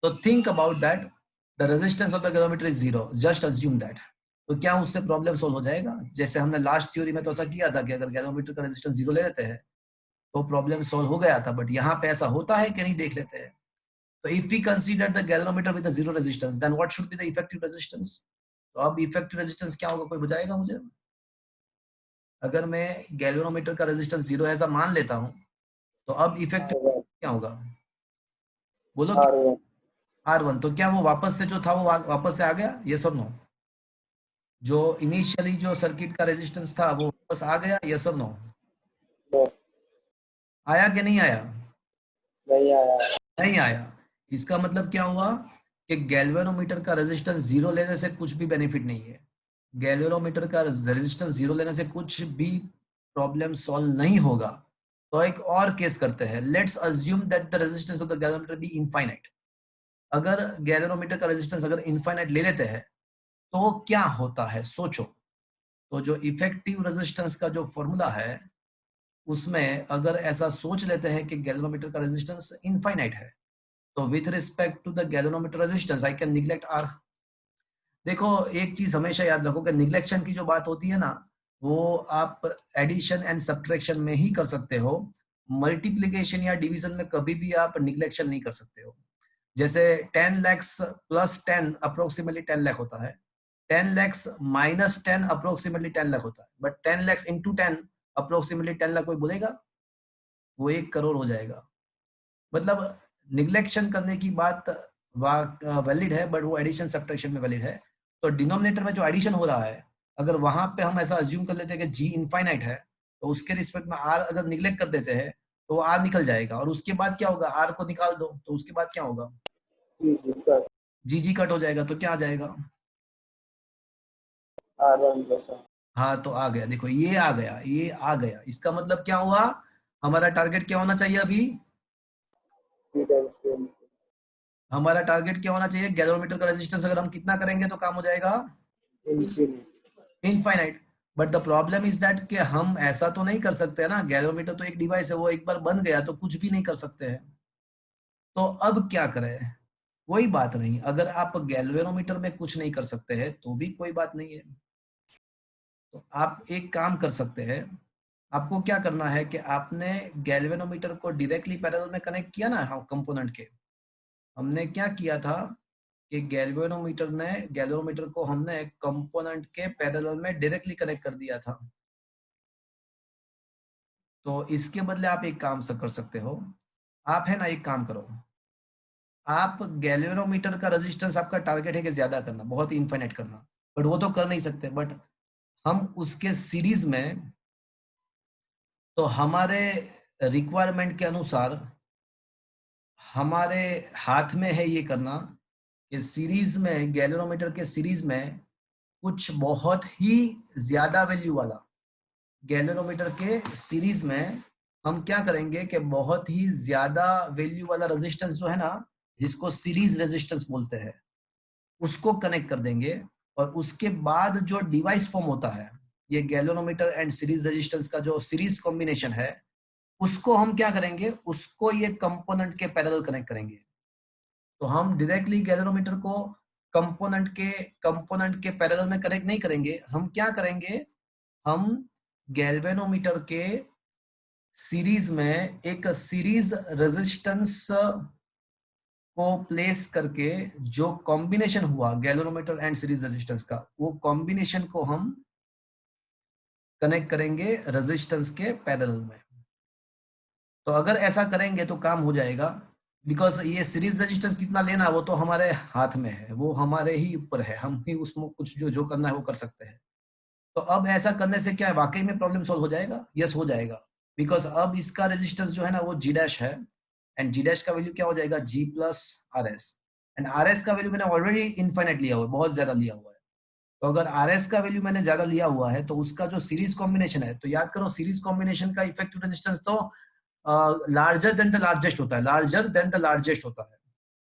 तो think about that the resistance of the galvanometer is 0, just assume that. तो क्या उससे प्रॉब्लम सोल्व हो जाएगा? जैसे हमने लास्ट थ्योरी में तो ऐसा किया था कि अगर गैल्वेनोमीटर का रेजिस्टेंस 0 ले लेते हैं तो प्रॉब्लम सोल्व हो गया था, बट यहाँ पे ऐसा होता है कि नहीं देख लेते हैं। तो if we consider the galvanometer with a 0 resistance, then what should be the effective resistance? तो अब इफेक्टिव रेजिस्टेंस क्या होगा, कोई बताएगा मुझे? अगर मैं गैल्वेनोमीटर का रेजिस्टेंस 0 ऐसा मान लेता हूं तो अब इफेक्टिव क्या होगा? बोलो। R1। R1। तो क्या वो वापस से जो था वो वापस से आ गया? यस और नो? जो इनिशियली जो सर्किट का रेजिस्टेंस था वो वापस आ गया? यस और नो? नो, आया कि नहीं आया? नहीं आया। नहीं आया। इसका मतलब क्या हुआ कि गैल्वेनोमीटर का रेजिस्टेंस 0 लेने से कुछ भी बेनिफिट नहीं है। गैल्वेनोमीटर का रेजिस्टेंस 0 लेने से कुछ भी प्रॉब्लम सॉल्व नहीं होगा। तो एक और केस करते हैं, let's assume that the resistance of the galvanometer B infinite. अगर गैल्वेनोमीटर का रेजिस्टेंस अगर इनफाइनाइट ले लेते हैं तो क्या होता है, सोचो। तो जो इफेक्टिव रेजिस्टेंस का जो फॉर्मूला है उसमें अगर ऐसा सोच लेते हैं कि गैल्वेनोमीटर का रेजिस्टेंस इनफाइनाइट है तो with respect to the galvanometer resistance I can neglect R. देखो एक चीज हमेशा याद रखो कि निग्लेक्शन की जो बात होती है ना, वो आप एडिशन एंड सब्ट्रैक्शन में ही कर सकते हो, मल्टीप्लिकेशन या डिवीजन में कभी भी आप निग्लेक्शन नहीं कर सकते हो। जैसे 10 लैक्स प्लस 10 अप्रोक्सीमेटली 10 लाख होता है, 10 लैक्स माइनस 10 अप्रोक्सीमेटली 10 लाख होता है, but 10 lakhs into 10 approximately 10 lakh कोई बोलेगा? वो 1 करोड़ हो जाएगा। मतलब निग्लेक्शन करने की बात वैलिड है, बट वो एडिशन सब्ट्रैक्शन में वैलिड है। तो डिनोमिनेटर में जो एडिशन हो रहा है, अगर वहां पे हम ऐसा अज्यूम कर लेते हैं कि जी इनफाइनाइट है तो उसके रिस्पेक्ट में आर अगर निग्लेक्ट कर देते हैं तो आर निकल जाएगा, और उसके बाद क्या होगा, आर को निकाल दो तो उसके बाद क्या होगा, जी जी कट हो जाएगा। तो क्या आ जाएगा? R1 प्लस हाँ तो आ गया, देखो ये आ गया, ये आ गया। इसका मतलब क्या हुआ, हमारा टारगेट क्या होना चाहिए अभी? R। हमारा टारगेट क्या होना चाहिए? गैल्वेनोमीटर का रेजिस्टेंस अगर हम कितना करेंगे तो काम हो जाएगा? Infinite. But the problem is that कि हम ऐसा तो नहीं कर सकते ना, गैल्वेनोमीटर तो एक डिवाइस है, वो एक बार बन गया तो कुछ भी नहीं कर सकते हैं। तो अब क्या करें? कोई बात नहीं, अगर आप गैल्वेनोमीटर में कुछ नहीं कर सकते हैं तो भी कोई बात नहीं है। तो आप एक काम कर सकते हैं, आपको क्या करना है कि आपने गैल्वेनोमीटर को डायरेक्टली पैरेलल में कनेक्ट किया ना, हाँ कंपोनेंट के। हमने क्या किया था कि गैल्वेनोमीटर को हमने कंपोनेंट के पैरेलल में डायरेक्टली कनेक्ट कर दिया था। तो इसके बदले आप एक काम कर सकते हो, आप है ना एक काम करो, आप गैल्वेनोमीटर का रेजिस्टेंस, आपका टारगेट है कि ज्यादा करना, बहुत ही इनफाइनाइट करना, बट वो तो कर नहीं सकते। बट हम उसके सीरीज में, तो हमारे रिक्वायरमेंट के अनुसार हमारे हाथ में है ये करना कि सीरीज में, गैल्वेनोमीटर के सीरीज में कुछ बहुत ही ज्यादा वैल्यू वाला, गैल्वेनोमीटर के सीरीज में हम क्या करेंगे कि बहुत ही ज्यादा वैल्यू वाला रेजिस्टेंस जो है ना, जिसको सीरीज रेजिस्टेंस बोलते हैं, उसको कनेक्ट कर देंगे। और उसके बाद जो डिवाइस फॉर्म होता है, ये गैल्वेनोमीटर एंड सीरीज रेजिस्टेंस का जो सीरीज कॉम्बिनेशन है, उसको हम क्या करेंगे, उसको ये कंपोनेंट के पैरेलल कनेक्ट करेंगे। तो हम डायरेक्टली गैल्वेनोमीटर को कंपोनेंट के पैरेलल में कनेक्ट नहीं करेंगे। हम क्या करेंगे, हम गैल्वेनोमीटर के सीरीज में एक सीरीज रेजिस्टेंस को प्लेस करके जो कॉम्बिनेशन हुआ गैल्वेनोमीटर एंड सीरीज रेजिस्टेंस का, वो कॉम्बिनेशन को हम कनेक्ट करेंगे रेजिस्टेंस के पैरेलल में। तो अगर ऐसा करेंगे तो काम हो जाएगा, बिकॉज ये सीरीज रेजिस्टेंस कितना लेना वो तो हमारे हाथ में है, वो हमारे ही ऊपर है, हम ही उसमें कुछ जो करना है वो कर सकते हैं। तो अब ऐसा करने से क्या है, वाकई में प्रॉब्लम सॉल्व हो जाएगा? यस, हो जाएगा। बिकॉज अब इसका रेजिस्टेंस जो है ना वो जी डैश है, एंड जी डैश का वैल्यू क्या हो जाएगा, G plus R S. And R S का वैल्यू मैंने ऑलरेडी इनफाइनाइट लिया हुआ है, बहुत ज्यादा लिया हुआ है। तो अगर आर एस का वैल्यू मैंने ज्यादा लिया हुआ है तो उसका जो सीरीज कॉम्बिनेशन है, तो याद करो सीरीज कॉम्बिनेशन का इफेक्टिव रेजिस्टेंस तो लार्जर देन द लार्जेस्ट होता है, लार्जर देन द लार्जेस्ट होता है।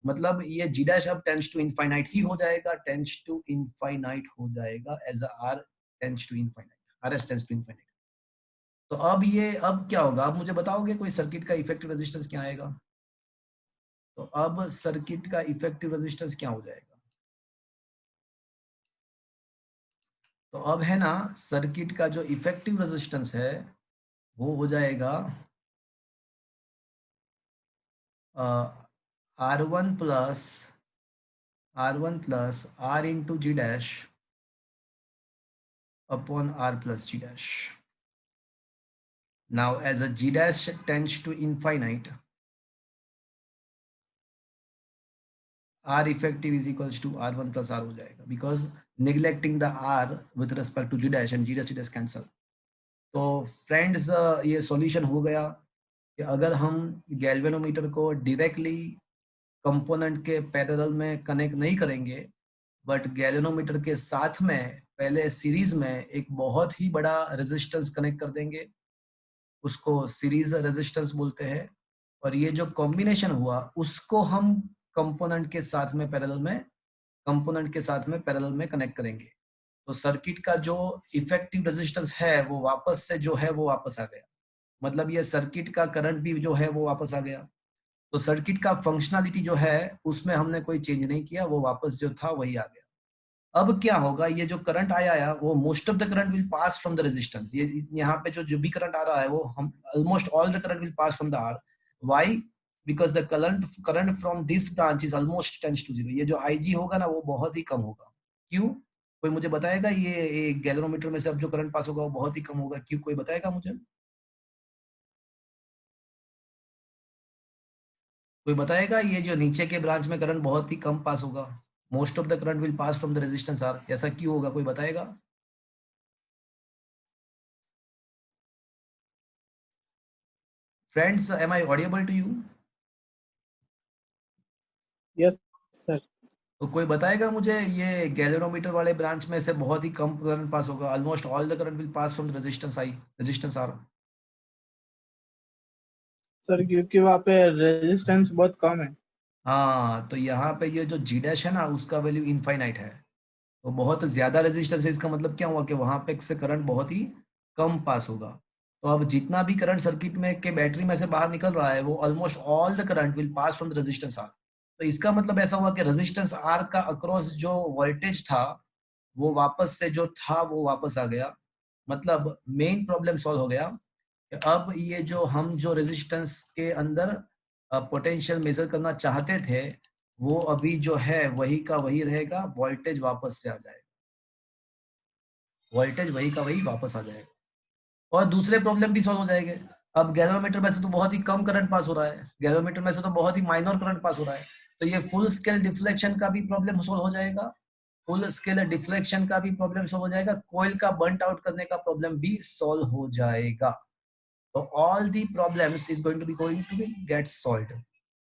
मतलब ये जी डैश अब टेंड्स टू इनफाइनाइट ही हो जाएगा, टेंड्स टू इनफाइनाइट हो जाएगा as R tends to infinite, R S tends to infinite. तो अब ये, अब क्या होगा, अब मुझे बताओगे कोई सर्किट का इफेक्टिव रेजिस्टेंस क्या आएगा? तो अब सर्किट का इफेक्टिव रेजिस्टेंस क्या हो जाएगा? तो अब है ना, सर्किट का जो इफेक्टिव रेजिस्टेंस है वो हो जाएगा R1 plus R into G dash upon R plus G dash. Now as a G dash tends to infinite, R effective is equals to R1 plus R हो जाएगा, because neglecting the R with respect to G dash and G dash cancel. तो फ्रेंड्स ये सॉल्यूशन हो गया कि अगर हम गैल्वेनोमीटर को डायरेक्टली कंपोनेंट के पैरेलल में कनेक्ट नहीं करेंगे, बट गैल्वेनोमीटर के साथ में पहले सीरीज में एक बहुत ही बड़ा रेजिस्टेंस कनेक्ट कर देंगे, उसको सीरीज रेजिस्टेंस बोलते हैं। और ये जो कॉम्बिनेशन हुआ उसको हम कंपोनेंट के साथ में पैरेलल में कनेक्ट करेंगे। तो सर्किट का जो इफेक्टिव रेजिस्टेंस है वो वापस से जो है वो वापस आ गया, मतलब ये सर्किट का करंट भी जो है वो वापस आ गया। तो सर्किट का फंक्शनलिटी जो है उसमें हमने कोई चेंज नहीं किया, वो वापस जो था वही आ गया। अब क्या होगा, ये जो करंट आया वो most of the current will pass from the resistance. ये यहाँ पे जो भी करंट आ रहा है वो हम almost all the current will pass from the R. Why? Because the current from this branch is almost tends to zero. ये जो IG होगा ना वो बहुत ही कम होगा। क्यों? कोई मुझे बताएगा? ये गैल्वेनोमीटर में से अब जो करंट पास होगा वो बहुत ही कम होगा, क्यों? कोई बताएगा मुझे? कोई बताएगा? ये जो नीचे के ब्रांच में करंट बहुत ही कम पास होगा, most of the current will pass from the resistance R, ऐसा क्यों होगा? कोई बताएगा? Friends, am I audible to you? Yes, sir. तो कोई बताएगा मुझे, ये गैल्वेनोमीटर वाले ब्रांच में से बहुत ही कम करंट पास होगा, almost all the current will pass from the resistance are. Sir क्योंकि वहाँ पे रेजिस्टेंस बहुत कम है। हाँ, तो यहाँ पे ये जो जी डैश है ना उसका वैल्यू इनफाइनाइट है, तो बहुत ज्यादा रेजिस्टेंस है। इसका मतलब क्या हुआ कि वहां पे से करंट बहुत ही कम पास होगा। तो अब जितना भी करंट सर्किट में के बैटरी में से बाहर निकल रहा है वो almost all the current will pass from the resistance are. तो इसका मतलब ऐसा हुआ कि रेजिस्टेंस आर का अक्रॉस जो वोल्टेज था वो वापस से जो था वो वापस आ गया। मतलब मेन प्रॉब्लम सॉल्व हो गया कि अब ये जो हम जो रेजिस्टेंस के अंदर पोटेंशियल मेजर करना चाहते थे वो अभी जो है वही का वही रहेगा, वोल्टेज वापस से आ जाएगा, वोल्टेज वही का वही वापस आ जाएगा। और दूसरे प्रॉब्लम भी सॉल्व हो जाएंगे। अब गैल्वेनोमीटर में से तो बहुत ही कम करंट पास हो रहा है, गैल्वेनोमीटर में से तो बहुत ही माइनर करंट पास हो रहा है, तो ये फुल स्केल डिफ्लेक्शन का भी प्रॉब्लम सोल्व हो जाएगा, फुल स्केल डिफ्लेक्शन का भी प्रॉब्लम सोल्व हो जाएगा, कोयल का बर्नट आउट करने का प्रॉब्लम भी सोल्व हो जाएगा। तो all the problems is going to be get solved.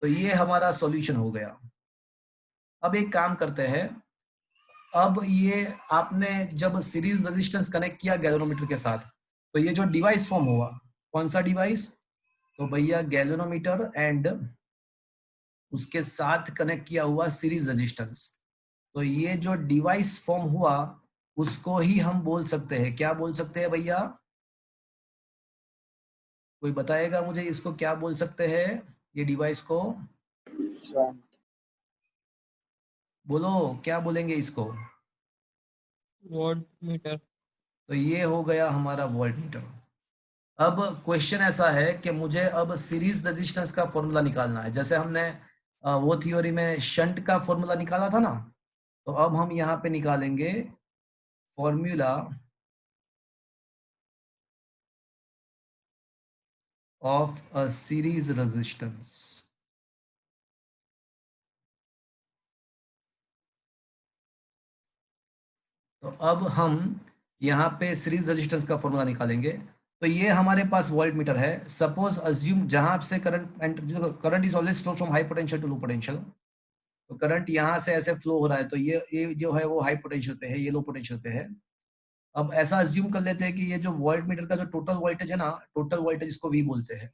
तो ये हमारा सॉल्यूशन हो गया। अब एक काम करते हैं, अब ये आपने जब सीरीज रेजिस्टेंस कनेक्ट किया गैल्वेनोमीटर के साथ, तो ये जो डिवाइस फॉर्म हुआ, कौन सा डिवाइस? तो भैया गैल्वेनोमीटर एंड उसके साथ कनेक्ट किया हुआ सीरीज रेजिस्टेंस। तो ये जो डिवाइस फॉर्म हुआ उसको ही हम बोल सकते हैं, क्या बोल सकते हैं भैया? कोई बताएगा मुझे इसको क्या बोल सकते हैं, ये डिवाइस को? Shunt. बोलो क्या बोलेंगे इसको? Volt meter. तो ये हो गया हमारा वोल्ट मीटर। अब क्वेश्चन ऐसा है कि मुझे अब सीरीज रेजिस्टेंस का फॉर्मूला निकालना है। जैसे हमने वो थ्योरी में शंट का फॉर्मूला निकाला था ना, तो अब हम यहाँ पे निकालेंगे formula of a series resistance. तो अब हम यहाँ पे सीरीज रेजिस्टेंस का फॉर्मूला निकालेंगे। तो ये हमारे पास वोल्ट मीटर है। सपोज अज्यूम जहां से current is always flow from high potential to low potential. तो करंट यहाँ से ऐसे फ्लो हो रहा है, तो ये जो है वो हाई पोटेंशियल पे है, ये लो पोटेंशियल पे है। अब ऐसा अज्यूम कर लेते हैं कि ये जो वोल्ट मीटर का जो टोटल वोल्टेज है ना, टोटल वोल्टेज इसको वी बोलते हैं।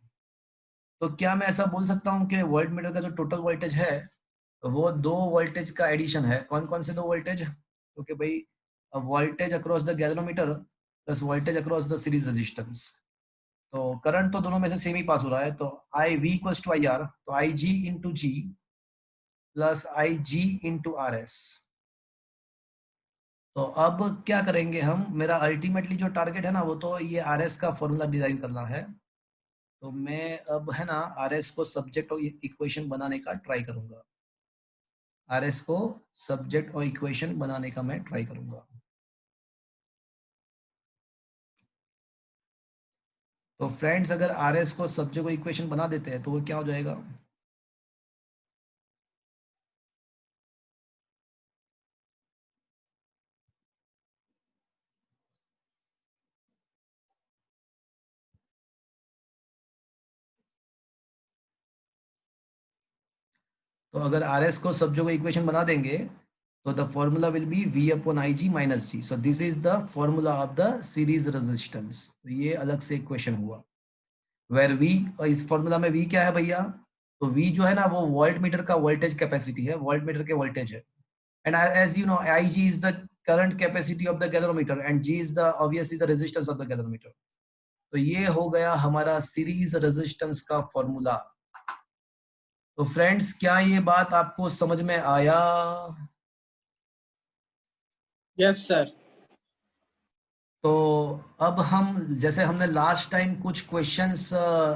तो क्या मैं ऐसा बोल सकता हूँ कि वोल्ट मीटर का जो टोटल वोल्टेज है वो दो वोल्टेज का एडिशन है? कौन कौन से दो वोल्टेज? क्योंकि भाई voltage across the galvanometer plus voltage across the series resistance. तो करंट तो दोनों में से सेम ही पास हो रहा है, तो I V equals to I R, तो I G into G plus I G into R S. तो अब क्या करेंगे हम, मेरा अल्टीमेटली जो टारगेट है ना वो तो ये आर एस का फॉर्मूला डिजाइन करना है। तो मैं अब है ना आर एस को सब्जेक्ट और इक्वेशन बनाने का ट्राई करूंगा। आर एस को सब्जेक्ट और इक्वेशन बनाने का मैं ट्राई करूंगा। तो फ्रेंड्स अगर आर एस को सब्जेक्ट और इक्वेशन बना देते हैं तो वो क्या हो जाएगा? तो अगर आर एस को सब्जेक्ट और इक्वेशन बना देंगे तो the formula will be V upon I G minus G. So this is the formula of the series resistance. तो ये अलग से इक्वेशन हुआ वेर V, इस फॉर्मूला में V क्या है भैया? तो V जो है ना वो वोल्ट मीटर का वोल्टेज कैपेसिटी है, वोल्ट मीटर के वोल्टेज है। And as you know I G is the current capacity of the galvanometer and G is the obviously the resistance of the galvanometer. तो ये हो गया हमारा सीरीज रेजिस्टेंस का फॉर्मूला। तो फ्रेंड्स क्या ये बात आपको समझ में आया? Yes, sir. तो अब हम जैसे हमने लास्ट टाइम कुछ क्वेश्चंस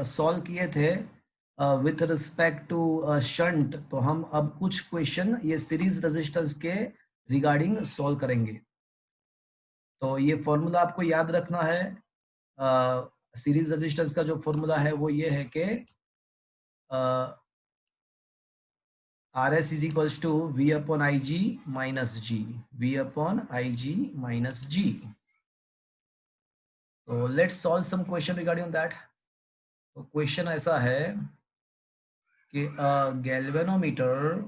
सॉल्व किए थे विथ रिस्पेक्ट टू शंट, तो हम अब कुछ क्वेश्चन ये सीरीज रेजिस्टेंस के रिगार्डिंग सॉल्व करेंगे। तो ये फॉर्मूला आपको याद रखना है। सीरीज रेजिस्टेंस का जो फॉर्मूला है वो ये है कि R S is equals to V upon I G minus G, V upon I G minus G. तो let's solve some question regarding that. तो क्वेश्चन ऐसा है कि गैल्वेनोमीटर,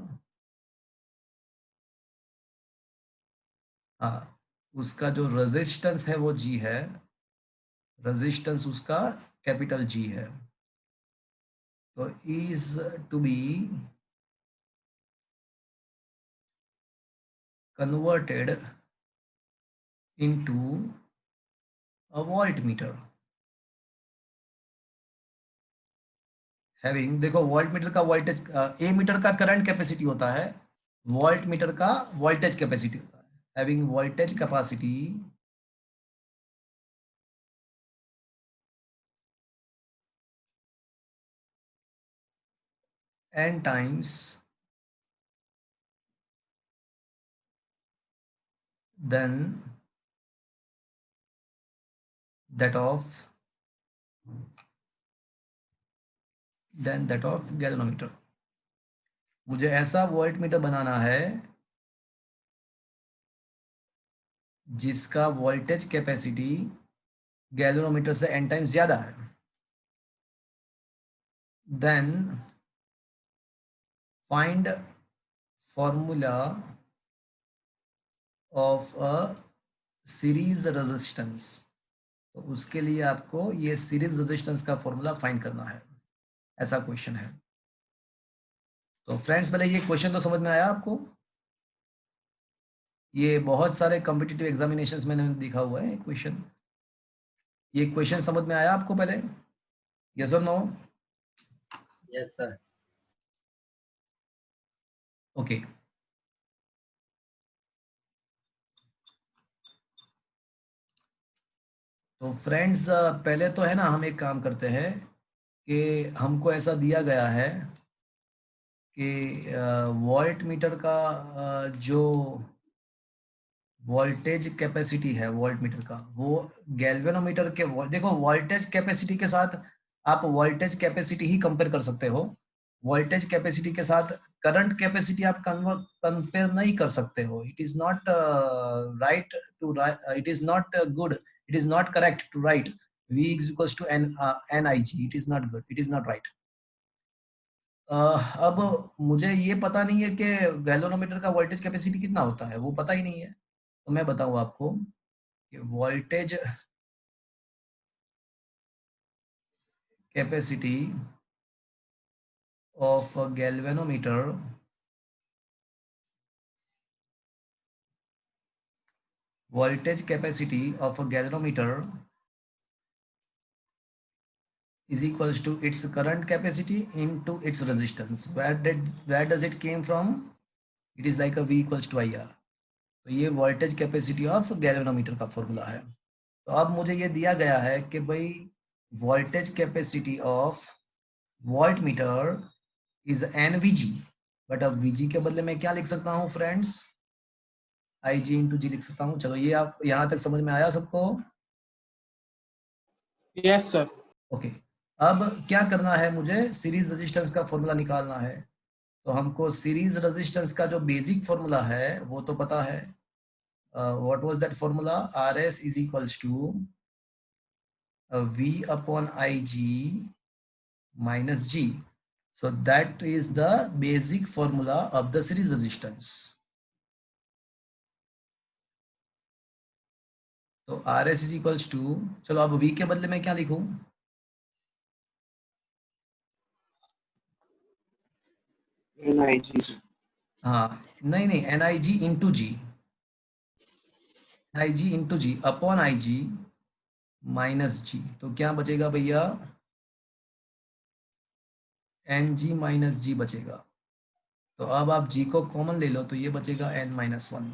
हाँ, उसका जो रेजिस्टेंस है वो जी है, रेजिस्टेंस उसका कैपिटल जी है। तो is to be converted into a volt meter having, देखो वोल्ट मीटर का वोल्टेज, ए मीटर का करंट कैपेसिटी होता है, वोल्ट मीटर का वोल्टेज कैपेसिटी होता है। Having voltage capacity n times then that of gallanometer। मुझे ऐसा वोल्ट मीटर बनाना है जिसका वोल्टेज कैपेसिटी गैल्वेनोमीटर से n टाइम्स ज्यादा है। Then find formula of a series resistance. तो उसके लिए आपको ये सीरीज रेजिस्टेंस का फॉर्मूला फाइंड करना है, ऐसा क्वेश्चन है। तो फ्रेंड्स पहले ये क्वेश्चन तो समझ में आया आपको? ये बहुत सारे कॉम्पिटिटिव एग्जामिनेशंस में मैंने देखा हुआ है क्वेश्चन। ये क्वेश्चन समझ में आया आपको पहले? यस और नो? Yes, sir. ओके। तो फ्रेंड्स पहले तो है ना, हम एक काम करते हैं कि हमको ऐसा दिया गया है कि वोल्ट मीटर का जो वोल्टेज कैपेसिटी है वोल्ट मीटर का, वो गैल्वेनोमीटर के देखो वोल्टेज कैपेसिटी के साथ आप वोल्टेज कैपेसिटी ही कंपेयर कर सकते हो। वोल्टेज कैपेसिटी के साथ करंट कैपेसिटी आप कंपेयर नहीं कर सकते हो। It is not right to it is not good, it is not correct to write v is equals to nig। It is not good, it is not right. अब मुझे ये पता नहीं है कि गैल्वेनोमीटर का वोल्टेज कैपेसिटी कितना होता है, वो पता ही नहीं है। तो मैं बताऊं आपको कि voltage capacity of galvanometer voltage capacity of a galvanometer is equals to its current capacity into its resistance। where does it came from? It is like a v equals to IR। तो ये वोल्टेज कैपेसिटी ऑफ गैल्वेनोमीटर का फॉर्मूला है। तो अब मुझे ये दिया गया है कि भाई voltage capacity of volt meter is NVG। But अब VG के बदले में क्या लिख सकता हूँ फ्रेंड्स? IG इंटू जी लिख सकता हूँ। चलो ये आप यहाँ तक समझ में आया सबको? Yes, sir. ओके। अब क्या करना है, मुझे सीरीज रेजिस्टेंस का फॉर्मूला निकालना है। तो हमको सीरीज रेजिस्टेंस का जो बेसिक फॉर्मूला है वो तो पता है। What was that formula? RS is equals to V upon IG minus G। So that is the basic formula of the series resistance। तो RS is equals to, चलो अब V के बदले में क्या लिखूं? NIG. हाँ नहीं नहीं, NIG इंटू जी, IG इंटू जी अपॉन IG माइनस जी। तो क्या बचेगा भैया? NG माइनस जी बचेगा। तो अब आप G को कॉमन ले लो तो ये बचेगा N-1।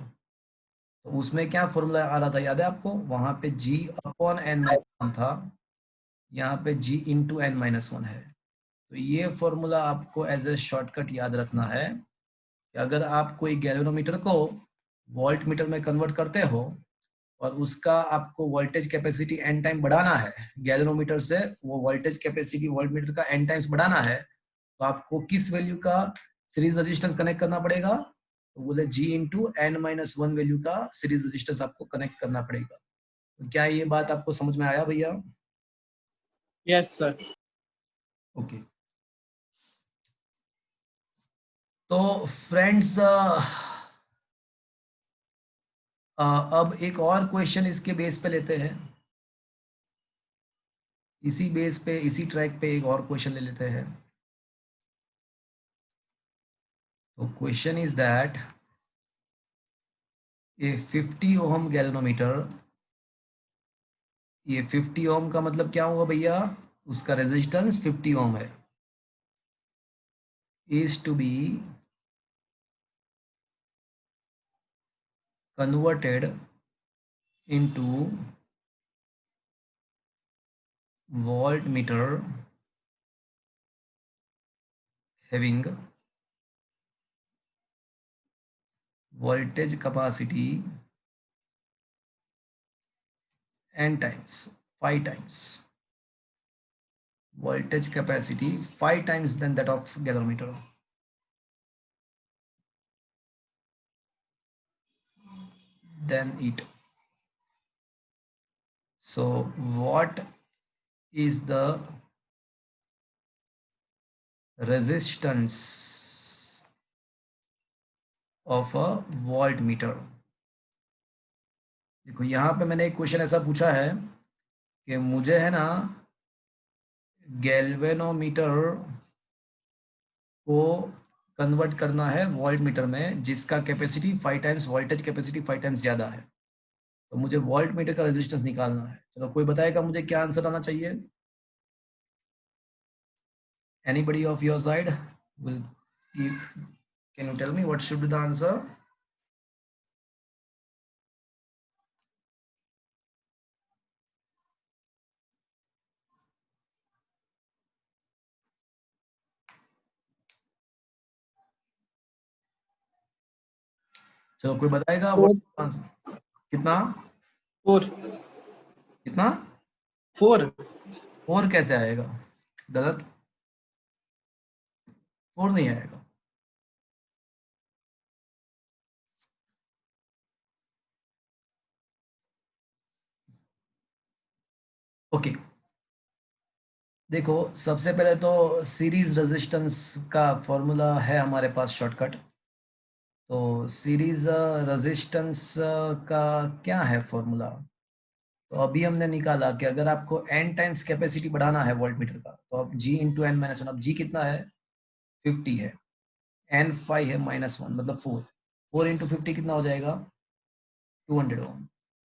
तो उसमें क्या फॉर्मूला आ रहा था याद है आपको? वहां पे G अपॉन N-1 था, यहाँ पे G इंटू N-1 है। तो ये फॉर्मूला आपको एज ए शॉर्टकट याद रखना है कि अगर आप कोई गैल्वेनोमीटर को वोल्ट मीटर में कन्वर्ट करते हो और उसका आपको वोल्टेज कैपेसिटी n टाइम बढ़ाना है, गैल्वेनोमीटर से वो वोल्टेज कैपेसिटी वोल्ट मीटर का n टाइम्स बढ़ाना है, तो आपको किस वैल्यू का सीरीज रेजिस्टेंस कनेक्ट करना पड़ेगा? तो बोले G इंटू N-1 वैल्यू का सीरीज रेजिस्टेंस आपको कनेक्ट करना पड़ेगा। तो क्या ये बात आपको समझ में आया भैया? Yes, sir. ओके। तो फ्रेंड्स अब एक और क्वेश्चन इसके बेस पे लेते हैं, इसी बेस पे इसी ट्रैक पे एक और क्वेश्चन ले लेते हैं। तो question is that a 50 ohm galvanometer, ये 50 ओम का मतलब क्या हुआ भैया? उसका रेजिस्टेंस 50 ओम है, is to be converted into volt meter having voltage capacity n times 5 times voltage capacity 5 times than that of galvanometer। than it. So what is the resistance of a voltmeter? देखो यहाँ पे मैंने एक क्वेश्चन ऐसा पूछा है कि मुझे है ना गैल्वेनोमीटर को कन्वर्ट करना है वोल्टमीटर में, जिसका capacity 5 times voltage capacity 5 times ज्यादा है। तो मुझे वोल्टमीटर का रेजिस्टेंस निकालना है। चलो कोई बताएगा मुझे क्या आंसर आना चाहिए? Anybody of your side will give, can you tell me what should be the answer? चलो कोई बताएगा what is the answer? कितना 4 कितना 4 4 कैसे आएगा? गलत, 4 नहीं आएगा। ओके देखो, सबसे पहले तो सीरीज रेजिस्टेंस का फॉर्मूला है हमारे पास शॉर्टकट। तो सीरीज रेजिस्टेंस का क्या है फॉर्मूला? तो अभी हमने निकाला कि अगर आपको n टाइम्स कैपेसिटी बढ़ाना है वोल्टमीटर का, तो अब g into N minus one. अब g कितना है? 50 है, n 5 है -1 मतलब 4। 4 इंटू 50 कितना हो जाएगा? 200 ओम।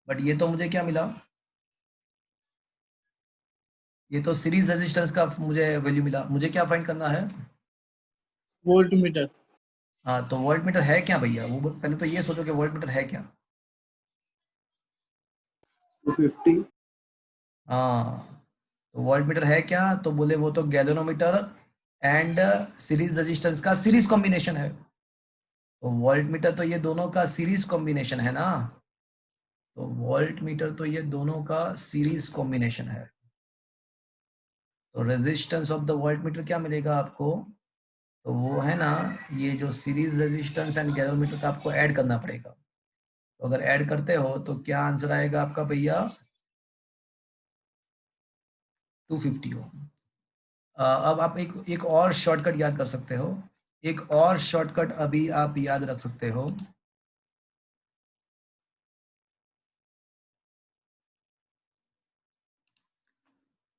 बट ये तो मुझे क्या मिला? ये तो सीरीज रेजिस्टेंस का मुझे वैल्यू मिला। मुझे क्या फाइंड करना है? वोल्टमीटर। हाँ तो वोल्टमीटर है क्या भैया? वो पहले तो ये सोचो कि वोल्टमीटर है क्या। 250. हाँ तो वोल्टमीटर है क्या? तो बोले वो तो गैल्वेनोमीटर एंड सीरीज रेजिस्टेंस का सीरीज कॉम्बिनेशन है। तो वोल्टमीटर तो ये दोनों का सीरीज कॉम्बिनेशन है ना। तो वोल्टमीटर तो ये दोनों का सीरीज कॉम्बिनेशन है। तो रेजिस्टेंस ऑफ द वोल्टमीटर क्या मिलेगा आपको? तो वो है ना, ये जो सीरीज रेजिस्टेंस एंड गैल्वेनोमीटर का आपको ऐड करना पड़ेगा। तो अगर ऐड करते हो तो क्या आंसर आएगा आपका भैया? 250 हो। अब आप एक और शॉर्टकट याद कर सकते हो। एक और शॉर्टकट अभी आप याद रख सकते हो।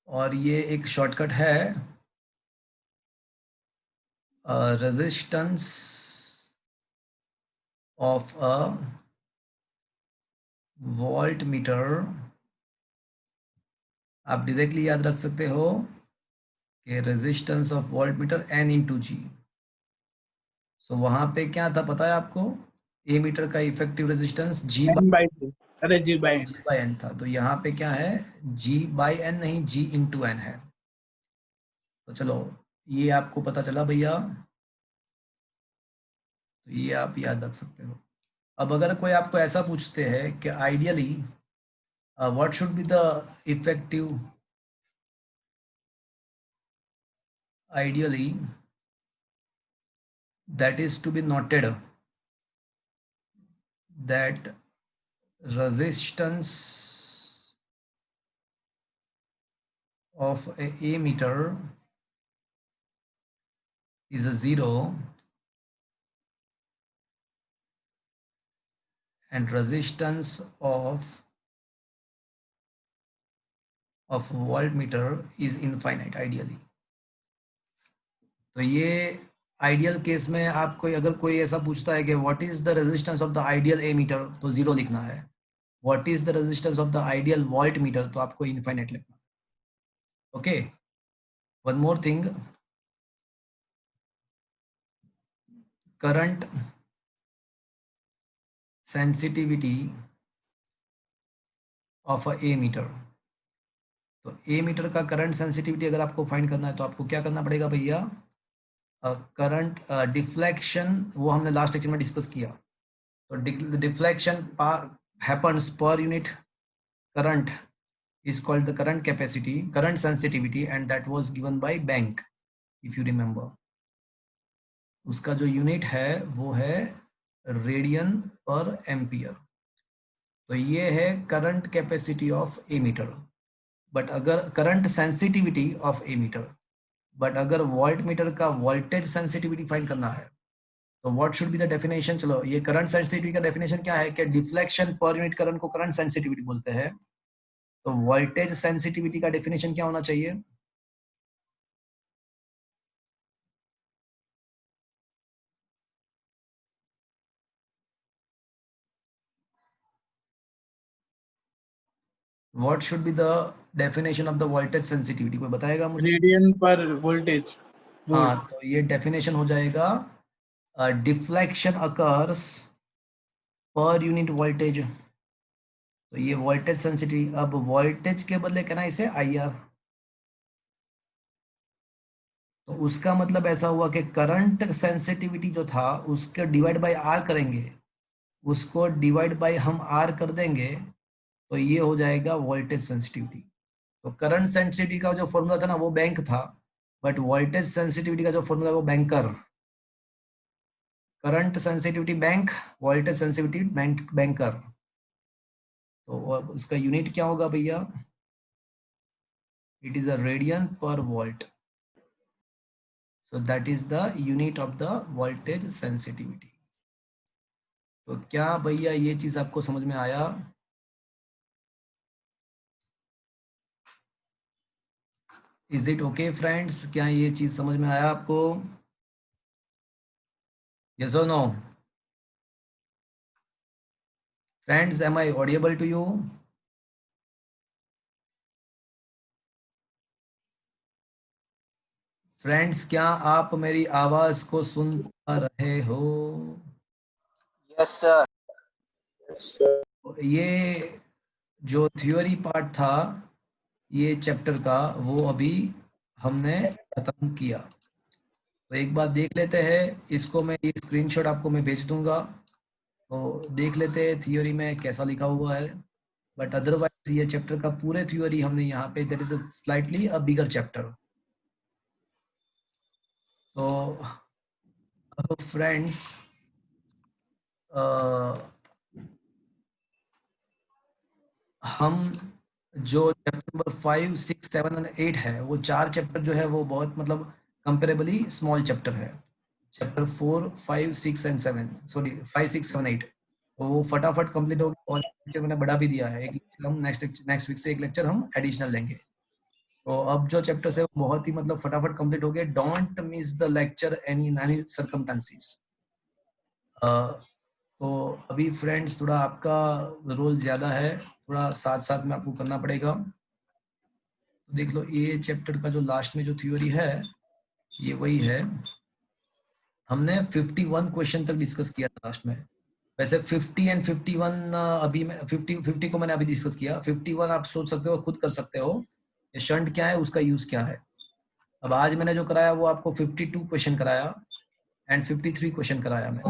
और ये एक शॉर्टकट है रेजिस्टेंस ऑफ अ वोल्टमीटर। आप डायरेक्टली याद रख सकते हो कि resistance of voltmeter n into G. So वहां पे क्या था पता है आपको? ए मीटर का इफेक्टिव रेजिस्टेंस G n/2 अरे G/n बाई एन था। तो यहाँ पे क्या है? G/n नहीं, G इंटू एन है। तो चलो ये आपको पता चला भैया, तो ये आप याद रख सकते हो। अब अगर कोई आपको ऐसा पूछते हैं कि ideally what should be the effective, ideally that is to be noted that resistance of a meter is a 0 and resistance of voltmeter is infinite ideally। तो ये आइडियल केस में आपको अगर कोई ऐसा पूछता है कि what is the resistance of the ideal A meter, तो 0 लिखना है। What is the resistance of the ideal volt meter, तो आपको इनफाइनाइट लिखना है। Okay, one more thing, current sensitivity of a A meter. तो ए मीटर का करंट सेंसिटिविटी अगर आपको फाइंड करना है तो आपको क्या करना पड़ेगा भैया? करंट डिफ्लेक्शन, वो हमने लास्ट लेक्चर में डिस्कस किया। तो deflection happens per unit current is called the current capacity, current sensitivity, and that was given by Bank, if you remember। उसका जो यूनिट है वो है रेडियन पर एम्पियर। तो ये है current capacity of ammeter, but अगर current sensitivity of ammeter, but अगर वोल्ट मीटर का वोल्टेज सेंसिटिविटी फाइंड करना है तो what should be the definition. चलो ये करंट सेंसिटिविटी का डेफिनेशन क्या है कि डिफ्लेक्शन पर यूनिट करंट को करंट सेंसिटिविटी बोलते हैं। तो वोल्टेज सेंसिटिविटी का डेफिनेशन क्या होना चाहिए? What should be the definition of the voltage sensitivity, कोई बताएगा मुझे? रेडियन पर वोल्टेज। हाँ, तो ये डेफिनेशन हो जाएगा deflection occurs per unit voltage. तो ये वोल्टेज सेंसिटिविटी, अब वोल्टेज के बदले कहना इसे IR, तो उसका मतलब ऐसा हुआ कि करंट सेंसिटिविटी जो था उसके डिवाइड बाय R करेंगे, उसको डिवाइड बाय हम R कर देंगे तो ये हो जाएगा वोल्टेज सेंसिटिविटी। तो करंट सेंसिटिविटी का जो फॉर्मूला था ना वो बैंक था, बट वोल्टेज सेंसिटिविटी का जो फॉर्मूला वो banker. Current sensitivity bank, voltage sensitivity banker. तो उसका यूनिट क्या होगा भैया? इट इज अ रेडियन पर volt. So that is the unit of the voltage sensitivity. तो क्या भैया ये चीज आपको समझ में आया? Is it okay friends? क्या ये चीज समझ में आया आपको? Yes or no? Friends, am I audible to you? Friends, क्या आप मेरी आवाज को सुन पा रहे हो? Yes, sir. ये जो थ्योरी पार्ट था ये चैप्टर का वो अभी हमने खत्म किया। तो एक बार देख लेते हैं इसको, मैं ये स्क्रीनशॉट आपको मैं भेज दूंगा, तो देख लेते हैं थ्योरी में कैसा लिखा हुआ है। बट अदरवाइज ये चैप्टर का पूरे थ्योरी हमने यहाँ पे, that is slightly a bigger chapter. तो अब फ्रेंड्स हम जो चैप्टर नंबर 5, 6, 7 और 8 है वो चार चैप्टर जो है वो बहुत मतलब कंपेरेबली स्मॉल चैप्टर है। चैप्टर 4, 5, 6 एंड 7, सॉरी 5, 6, 7, 8, तो वो फटाफट कंप्लीट हो गया। और लेक्चर मैंने बढ़ा भी दिया है, एक लेक्चर हम नेक्स्ट वीक से एक लेक्चर हम एडिशनल लेंगे। तो अब जो चैप्टर्स है वो बहुत ही मतलब फटाफट कंप्लीट हो गए। Don't miss the lecture any circumstances. तो अभी फ्रेंड्स थोड़ा आपका रोल ज्यादा है, थोड़ा साथ साथ में आपको करना पड़ेगा। तो देख लो ये चैप्टर का जो लास्ट में जो थ्योरी है ये वही है। हमने 51 क्वेश्चन तक डिस्कस किया था लास्ट में। वैसे 50 एंड 51 अभी मैं 50 को मैंने अभी डिस्कस किया। 51 आप सोच सकते हो, खुद कर सकते हो ये शंट क्या है, उसका यूज क्या है। अब आज मैंने जो कराया वो आपको 52 क्वेश्चन कराया एंड 53 क्वेश्चन कराया मैं।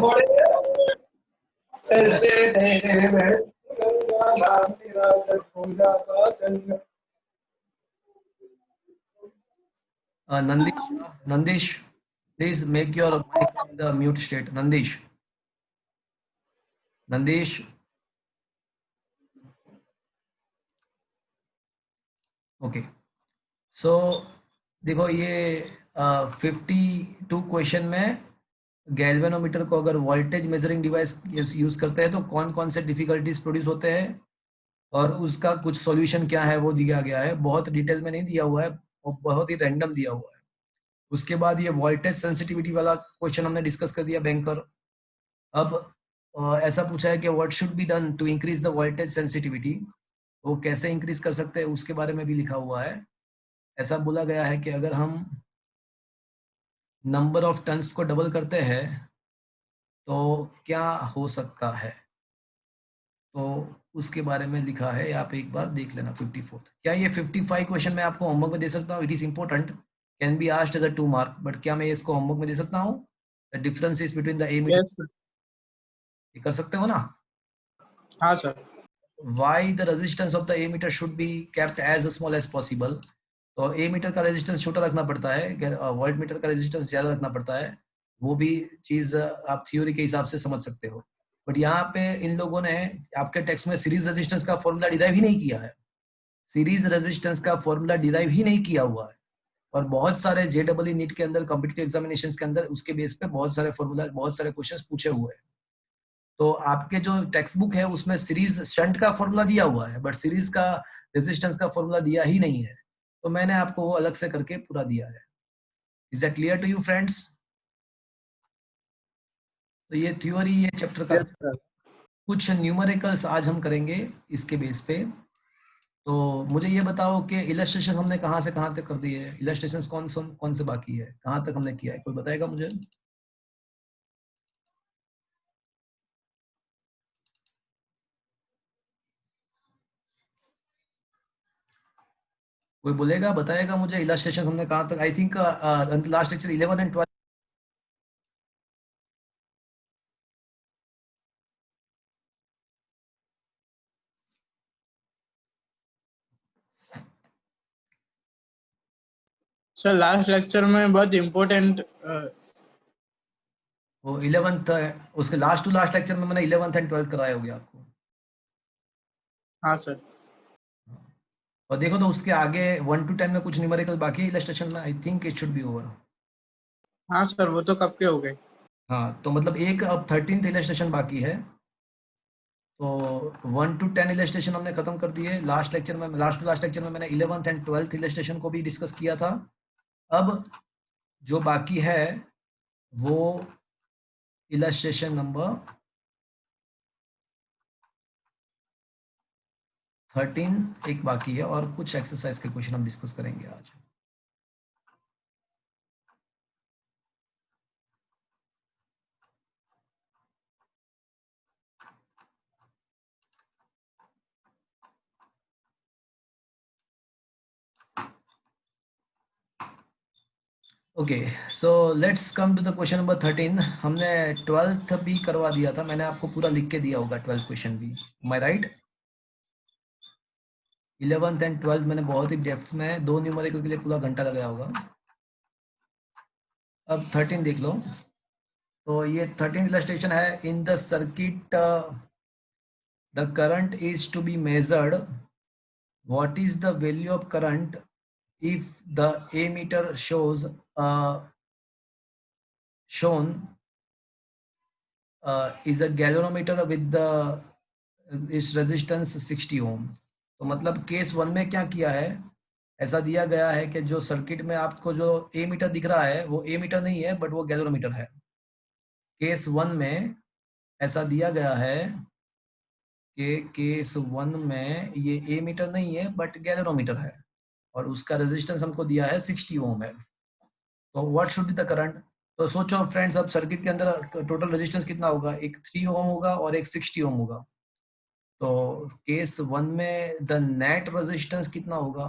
Nandish, please make your mic in the mute state. Nandish. Okay. So देखो ये 52 क्वेश्चन में गैल्वेनोमीटर को अगर वोल्टेज मेजरिंग डिवाइस यूज करते हैं तो कौन कौन से डिफिकल्टीज प्रोड्यूस होते हैं और उसका कुछ सॉल्यूशन क्या है वो दिया गया है। बहुत डिटेल में नहीं दिया हुआ है और बहुत ही रैंडम दिया हुआ है। उसके बाद ये वोल्टेज सेंसिटिविटी वाला क्वेश्चन हमने डिस्कस कर दिया बैंकर। अब ऐसा पूछा है कि what should be done to increase the voltage sensitivity, वो कैसे इंक्रीज कर सकते हैं उसके बारे में भी लिखा हुआ है। ऐसा बोला गया है कि अगर हम नंबर ऑफ टन्स को डबल करते हैं तो क्या हो सकता है, तो उसके बारे में लिखा है। आप एक बार देख लेना 54। क्या ये 55 क्वेश्चन मैं आपको होमवर्क में दे सकता हूँ? It is important, can be asked as a 2 mark, but क्या मैं इसको होमवर्क में दे सकता हूँ? The difference is between the ammeter. Yes sir. ये कर सकते हो ना? हाँ सर। Why the resistance of the ammeter should be kept as small as possible? तो एमीटर का रेजिस्टेंस छोटा रखना पड़ता है, वोल्ट मीटर का रेजिस्टेंस ज्यादा रखना पड़ता है। वो भी चीज आप थ्योरी के हिसाब से समझ सकते हो। बट यहाँ पे इन लोगों ने आपके टेक्स्ट में सीरीज रेजिस्टेंस का फॉर्मूला डिराइव ही नहीं किया है, सीरीज रेजिस्टेंस का फॉर्मूला डिराइव ही नहीं किया हुआ है। और बहुत सारे JEE नीट के अंदर कॉम्पिटिटिव एग्जामिनेशंस के अंदर उसके बेस पे बहुत सारे फॉर्मूला, बहुत सारे क्वेश्चंस पूछे हुए हैं। तो आपके जो टेक्स्ट बुक है उसमें सीरीज शंट का फॉर्मूला दिया हुआ है, बट सीरीज का रेजिस्टेंस का फॉर्मूला दिया ही नहीं है। तो मैंने आपको वो अलग से करके पूरा दिया है। Is that clear to you friends? तो ये थ्योरी, ये चैप्टर का Yes, sir. कुछ न्यूमेरिकल्स आज हम करेंगे इसके बेस पे। तो मुझे ये बताओ कि इलस्ट्रेशन हमने कहाँ से कहाँ तक कर दिए है? इलस्ट्रेशन कौन से बाकी है, कहाँ तक हमने किया है, कोई बताएगा मुझे? कोई बोलेगा, बताएगा मुझे इलस्ट्रेशन हमने कहाँ तक? I think last lecture 11 and 12। Sir last lecture में बहुत इम्पोर्टेंट वो 11th उसके लास्ट टू लास्ट लेक्चर में मैंने 11th एंड 12th कराया हो गया आपको। हाँ सर। और देखो तो उसके आगे 1 to 10 में कुछ न्यूमेरिकल बाकी है इलस्ट्रेशन में। I think it should be over. हाँ सर, वो तो कब के हो गए। हाँ, तो मतलब एक अब 13th इलस्ट्रेशन बाकी है। तो 1 to 10 इलस्ट्रेशन हमने खत्म कर दिए लास्ट लेक्चर में। लास्ट टू लास्ट लेक्चर में मैंने 11th एंड 12th इलस्ट्रेशन को भी डिस्कस किया था। अब जो बाकी है वो इलस्ट्रेशन नंबर 13 एक बाकी है, और कुछ एक्सरसाइज के क्वेश्चन हम डिस्कस करेंगे आज। Okay, so let's come to the question number 13। हमने 12th भी करवा दिया था, मैंने आपको पूरा लिख के दिया होगा 12th क्वेश्चन भी, M I right? 11th and 12th मैंने बहुत ही डेप्थ में, 2 न्यूमेरिकल के लिए पूरा घंटा लगाया होगा। अब 13 देख लो। तो ये 13 इलस्ट्रेशन है। In the circuit the current is to be measured, what is the value of current if the ammeter shows shown is a galvanometer with the its resistance 60 ohm। तो मतलब केस 1 में क्या किया है, ऐसा दिया गया है कि जो सर्किट में आपको जो एमीटर दिख रहा है वो एमीटर नहीं है बट वो गैल्वेनोमीटर है। केस 1 में ऐसा दिया गया है कि केस 1 में ये एमीटर नहीं है बट गैल्वेनोमीटर है, और उसका रेजिस्टेंस हमको दिया है 60 ओम है। तो what should be the current? तो सोचो फ्रेंड्स, अब सर्किट के अंदर टोटल रेजिस्टेंस कितना होगा? एक 3 ओम होगा और एक 60 ओम होगा। तो केस 1 में द नेट रेजिस्टेंस कितना होगा?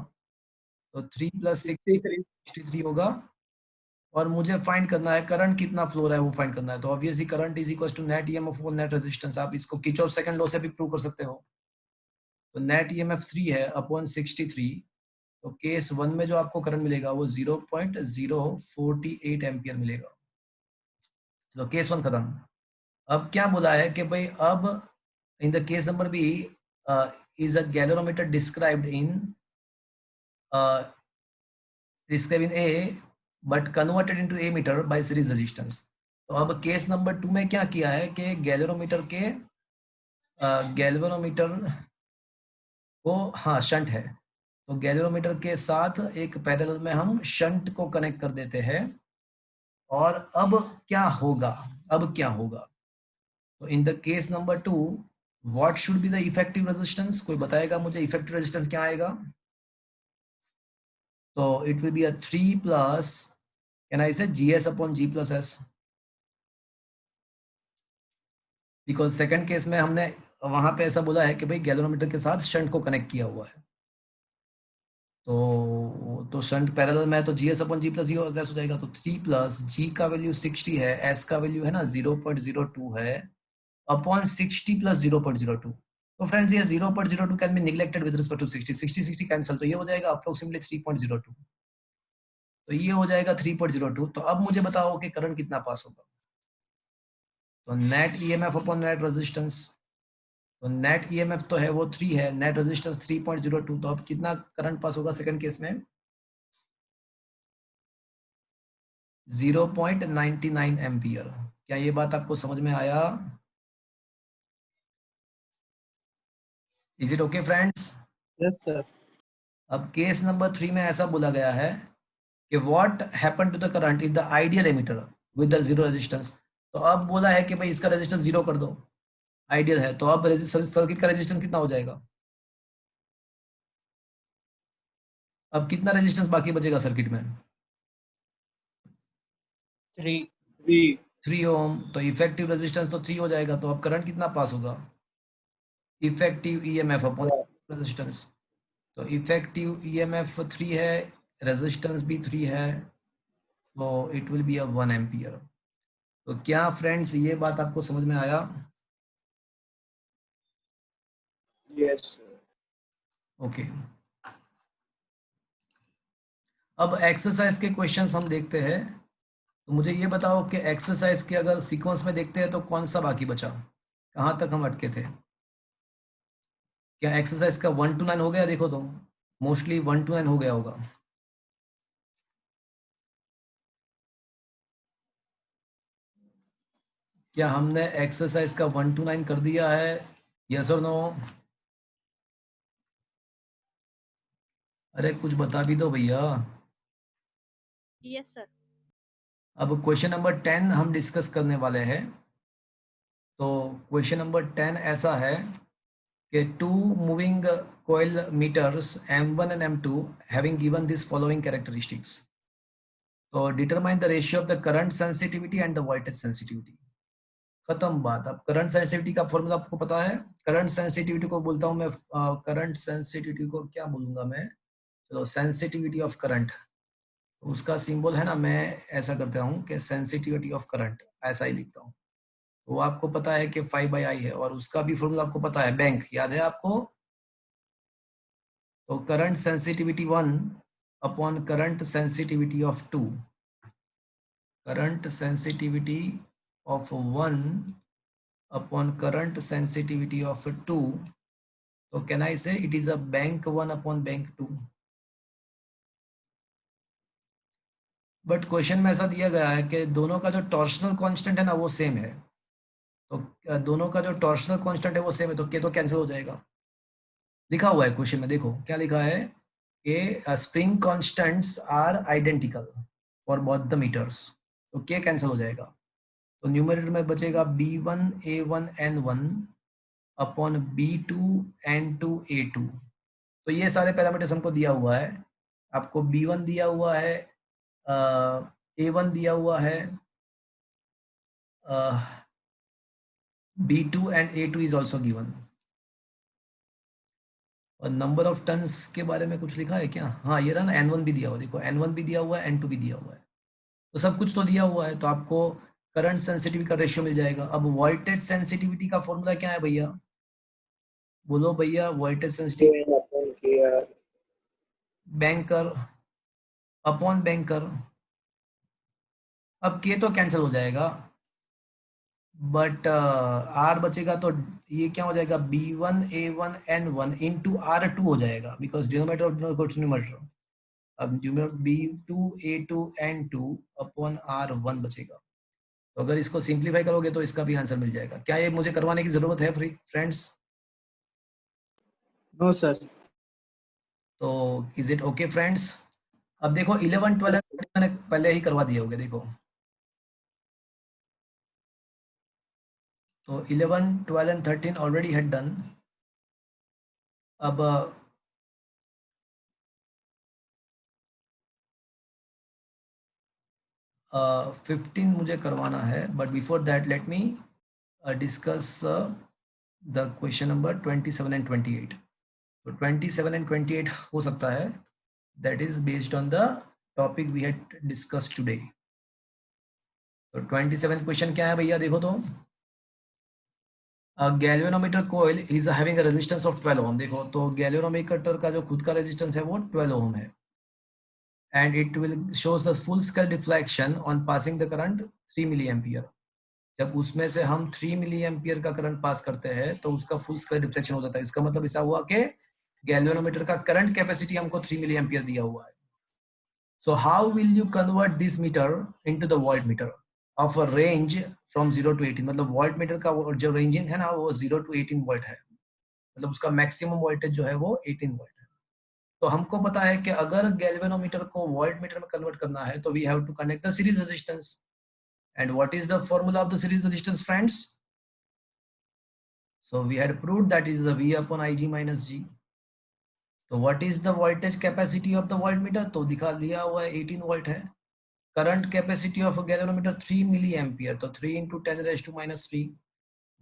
तो 3 + 63 होगा। और मुझे फाइंड करना है करंट कितना फ्लो रहा है, वो फाइंड करना है। तो obviously current is equal to net EMF और नेट रेजिस्टेंस। आप इसको किरचॉफ सेकंड लॉ से भी प्रूव कर सकते हो। तो नेट ईएमएफ 3 है अपॉन 63। तो केस 1 में जो आपको करंट मिलेगा वो 0.048 एम्पियर मिलेगा। तो केस 1 खत्म। अब क्या बोला है कि भाई अब in the case number B is a galvanometer described in A but converted into ammeter by series resistance. तो अब केस नंबर 2 में क्या किया है कि गैल्वेनोमीटर को, हाँ शंट है, तो गैल्वेनोमीटर के साथ एक पैरेलल में हम शंट को कनेक्ट कर देते हैं। और अब क्या होगा? अब क्या होगा? तो इन the case number 2 what should be the effective resistance? कोई बताएगा मुझे इफेक्टिव रेजिस्टेंस क्या आएगा? तो it will be a 3 plus, can I से GS upon G plus S, because second case में हमने वहां पे ऐसा बोला है कि भाई गैल्वेनोमीटर के साथ शंट को कनेक्ट किया हुआ है। तो शंट पैरेलल में है तो GS upon G plus G हो जाएगा। तो 3 प्लस G का वैल्यू 60 है, S का वैल्यू है ना 0.02 है, अपॉन 60 प्लस 0.02। तो फ्रेंड्स ये 0.02 can be neglected with respect to 60 cancel, तो ये हो जाएगा अप्रोक्सीमेटली 3.02। तो ये हो जाएगा 3.02। तो अब मुझे बताओ कि करंट कितना पास होगा? तो net EMF upon net resistance, तो नेट ईएमएफ तो है वो 3 है, नेट रेजिस्टेंस 3.02, तो अब कितना करंट पास होगा सेकंड केस में? 0.99 एम्पियर। क्या ये बात आपको समझ में आया? Is it okay friends? Yes, sir. अब केस नंबर 3 में ऐसा बोला गया है कि what happen to the current in the ideal ammeter with the zero resistance. तो अब बोला है कि भाई इसका रेजिस्टेंस जीरो कर दो, आइडियल है, तो अब सर्किट का रेजिस्टेंस कितना हो जाएगा? अब कितना रेजिस्टेंस बाकी बचेगा सर्किट में? 3. 3 ओम। तो इफेक्टिव रेजिस्टेंस तो 3 हो जाएगा, तो अब करंट कितना पास होगा? Effective EMF upon resistance. तो इफेक्टिव ईएमएफ 3 है, रेजिस्टेंस भी 3 है, तो it will be a 1 ampere. तो क्या फ्रेंड्स ये बात आपको समझ में आया? Yes, sir. ओके। अब एक्सरसाइज के क्वेश्चंस हम देखते हैं। तो मुझे ये बताओ कि एक्सरसाइज के अगर सीक्वेंस में देखते हैं तो कौन सा बाकी बचा, कहाँ तक हम अटके थे? क्या एक्सरसाइज का 1 to 9 हो गया? देखो तो मोस्टली 1 to 9 हो गया होगा। क्या हमने एक्सरसाइज का 1 to 9 कर दिया है? यस और नो? अरे कुछ बता भी दो भैया। Yes sir. अब क्वेश्चन नंबर 10 हम डिस्कस करने वाले हैं। तो क्वेश्चन नंबर 10 ऐसा है कि two moving coil meters M1 and M2 having given this following characteristics. तो determine the ratio of the current sensitivity and the voltage sensitivity. खत्म बात। अब करंट सेंसिटिविटी का फॉर्मूला आपको पता है। करंट सेंसिटिविटी को बोलता हूं मैं, करंट सेंसिटिविटी को क्या बोलूंगा मैं, चलो सेंसिटिविटी ऑफ करंट, उसका सिंबल है ना, मैं ऐसा करता हूँ कि सेंसिटिविटी ऑफ करंट ऐसा ही लिखता हूँ। वो आपको पता है कि 5/I है, और उसका भी फॉर्मूला आपको पता है, बैंक याद है आपको? तो current sensitivity 1 upon current sensitivity of 2, current sensitivity of 1 upon current sensitivity of 2, तो कैन आई से it is a bank 1 upon bank 2। But question में ऐसा दिया गया है कि दोनों का जो टॉर्शनल कांस्टेंट है ना वो सेम है, तो दोनों का जो टॉर्शनल कांस्टेंट है वो सेम है, तो के तो कैंसिल हो जाएगा। लिखा हुआ है क्वेश्चन में, देखो क्या लिखा है कि spring constants are identical for both the meters, तो के कैंसिल हो जाएगा। तो न्यूमरेटर में बचेगा B1 A1 N1 upon B2 N2 A2। तो ये सारे पैरामीटर्स हमको दिया हुआ है। आपको B1 दिया हुआ है, A1 दिया हुआ है, B2 and A2 is also given. और नंबर ऑफ टन्स के बारे में कुछ लिखा है क्या? हाँ ये रहा ना, N1 भी दिया हुआ, देखो N1 भी दिया हुआ है, N2 भी दिया हुआ है, तो सब कुछ तो दिया हुआ है। तो आपको करंट सेंसिटिविटी का रेशियो मिल जाएगा। अब वोल्टेज सेंसिटिविटी का फॉर्मूला क्या है भैया? बोलो भैया, voltage sensitivity banker upon banker. अब के तो कैंसिल हो जाएगा, बट आर बचेगा, तो ये क्या हो जाएगा, B1 A1 N1 into R2 हो जाएगा, बिकॉज डिनोमिनेटर और न्यूमरेटर। अब B2 A2 N2 upon R1 बचेगा। तो अगर इसको सिंप्लीफाई करोगे तो इसका भी आंसर मिल जाएगा। क्या ये मुझे करवाने की जरूरत है फ्रेंड्स? No, sir. तो इज इट ओके फ्रेंड्स? अब देखो 11 12 मैंने पहले ही करवा दिए होंगे, देखो तो 11 12 एंड 13 ऑलरेडी हैड डन। अब 15 मुझे करवाना है, but before that let me discuss the question number 27 and 28। तो 27 एंड 28 हो सकता है, that is based on the topic we had discussed today. तो 27 क्वेश्चन क्या है भैया, देखो तो galvanometer coil is having a resistance of 12 ohm. देखो तो गैल्वेनोमीटर का जो खुद का रेजिस्टेंस है वो 12 ओम है, and it will shows the full scale deflection on passing the current 3 milliampere. जब उसमें से हम 3 मिली एम्पियर का करंट पास करते हैं तो उसका फुल स्केल डिफ्लेक्शन हो जाता है। इसका मतलब ऐसा हुआ कि गैल्वेनोमीटर का करंट कैपेसिटी हमको 3 मिली एम्पियर दिया हुआ है। So how will you convert this meter into the volt meter of a range from 0 to 18? मतलब वोल्ट मीटर का जो रेंजिंग है ना वो 0 to 18 वोल्ट है, मतलब उसका मैक्सिमम वोल्टेज जो है वो 18 वोल्ट है। तो हमको पता है कि अगर गैल्वेनोमीटर को वोल्ट मीटर में कन्वर्ट करना है तो we have to connect the series resistance. And what is the formula of the series resistance friends? So we had proved that is the V upon Ig minus G. तो what is the voltage capacity of the voltmeter? तो दिखा दिया हुआ है 18 वोल्ट है। Current capacity of galvanometer 3 milli ampere, तो 3 into 10 raised to minus 3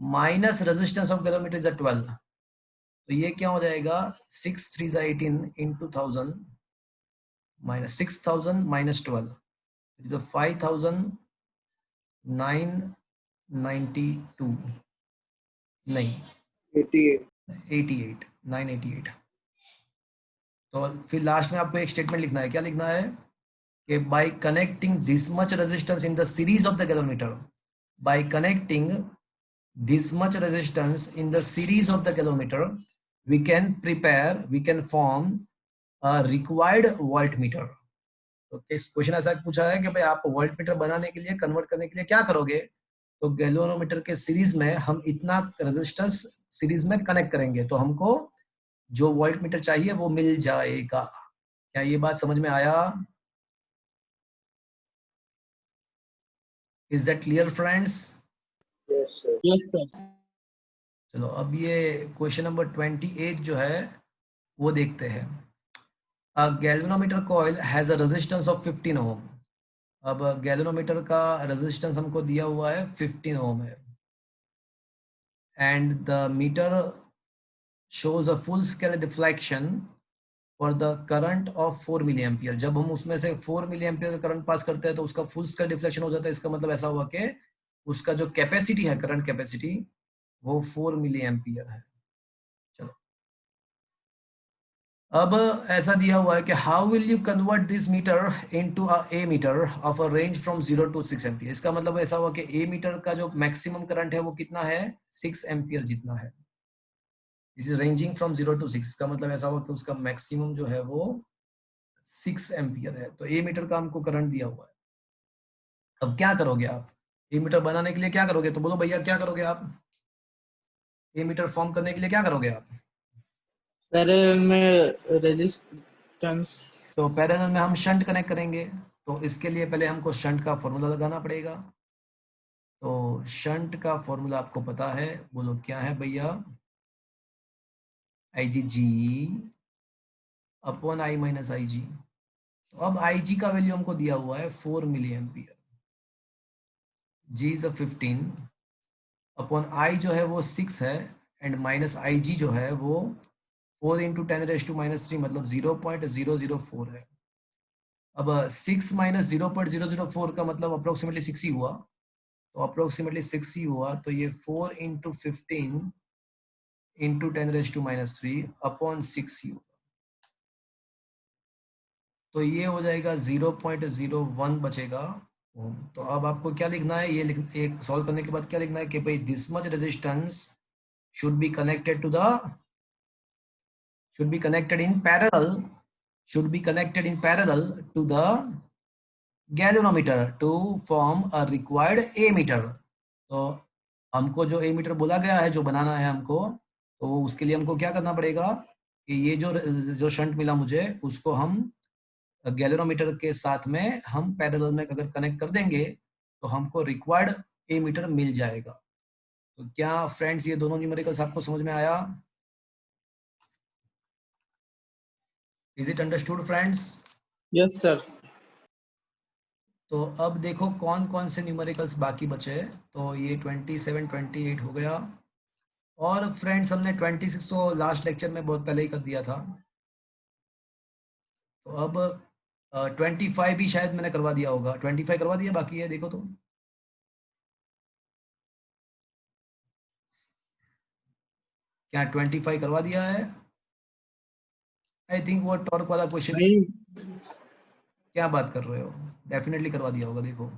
minus resistance of galvanometer is 12, तो ये क्या हो जाएगा 6 3 18 into 1000 minus 6000 minus 12 इज 5992 नहीं 88. 88 988। तो फिर लास्ट में आपको एक स्टेटमेंट लिखना है। क्या लिखना है कि bye connecting this much resistance in the series of the galvanometer, bye connecting this much resistance in the series of the galometer, we can form a required voltmeter. तो क्वेश्चन ऐसा पूछा है कि भाई आप वोल्टमीटर बनाने के लिए, कन्वर्ट करने के लिए क्या करोगे? तो गैल्वेनोमीटर के सीरीज में हम इतना रेजिस्टेंस सीरीज में कनेक्ट करेंगे तो हमको जो वोल्टमीटर चाहिए वो मिल जाएगा। क्या ये बात समझ में आया? Is that clear friends? Yes, sir. Yes, sir. चलो अब ये क्वेश्चन नंबर 28 जो है वो देखते हैं। A galvanometer coil has a resistance of 15 ohm. अब गैल्वेनोमीटर का रेजिस्टेंस हमको दिया हुआ है 15 ओम है, and the meter shows a full scale deflection for the current of 4 milli ampere. जब हम उसमें से 4 मिली एम्पियर का करंट पास करते हैं तो उसका फुल स्केल डिफ्लेक्शन हो जाता है। इसका मतलब ऐसा हुआ कि उसका जो कैपेसिटी है, करंट कैपेसिटी, वो 4 मिली एम्पियर है। चलो अब ऐसा दिया हुआ है कि how will you convert this meter into A meter of a range from 0 to 6 ampere. इसका मतलब ऐसा हुआ कि ए मीटर का जो मैक्सिमम करंट है वो कितना है, 6 एम्पियर जितना है। इस रेंजिंग फ्रॉम 0 to 6, इसका मतलब ऐसा हुआ कि उसका मैक्सिमम जो है वो 6 एम्पियर है। तो ए मीटर का हमको करंट दिया हुआ है। अब क्या करोगे आप ए मीटर बनाने के लिए? क्या करोगे? तो बोलो भैया क्या करोगे आप ए मीटर फॉर्म करने के लिए? क्या करोगे आप? पैरेलल में रेजिस्टेंस। तो पैरेलल में हम शंट कनेक्ट करेंगे, तो इसके लिए पहले हमको शंट का फॉर्मूला लगाना पड़ेगा। तो शंट का फॉर्मूला आपको पता है, बोलो क्या है भैया? IG upon I minus IG। तो अब IG का वैल्यू हमको दिया हुआ है 4 milli ampere, G is 15 upon I जो है वो 6 है, एंड माइनस IG जो है वो 4 into 10 raised to minus 3 मतलब 0.004 है। अब 6 माइनस 0.004 का मतलब अप्रोक्सीमेटली 6 ही हुआ, तो अप्रोक्सीमेटली 6 ही हुआ, तो ये 4 into 15 into 10 raised to minus 3 upon 6 ही होगा। तो ये हो जाएगा 0.01 बचेगा ओम। तो अब आपको क्या लिखना है, ये एक सॉल्व करने के बाद क्या लिखना है कि भाई this much resistance should be connected in parallel to the galvanometer to form a required ammeter। तो हमको जो एमीटर बोला गया है, जो बनाना है हमको, तो उसके लिए हमको क्या करना पड़ेगा कि ये जो शंट मिला मुझे उसको हम गैल्वेनोमीटर के साथ में हम पैरेलल में अगर कनेक्ट कर देंगे तो हमको रिक्वायर्ड एमीटर मिल जाएगा। तो क्या फ्रेंड्स ये दोनों न्यूमेरिकल्स आपको समझ में आया? Is it understood friends? Yes sir. तो अब देखो कौन कौन से न्यूमेरिकल्स बाकी बचे। तो ये 27 28 हो गया, और फ्रेंड्स हमने 26 तो लास्ट लेक्चर में बहुत पहले ही कर दिया था। तो अब 25 भी शायद मैंने करवा दिया होगा। 25 करवा दिया, बाकी है देखो तो। क्या 25 करवा दिया है? आई थिंक वो टॉर्क वाला क्वेश्चन। नहीं, क्या बात कर रहे हो, डेफिनेटली करवा दिया होगा। देखो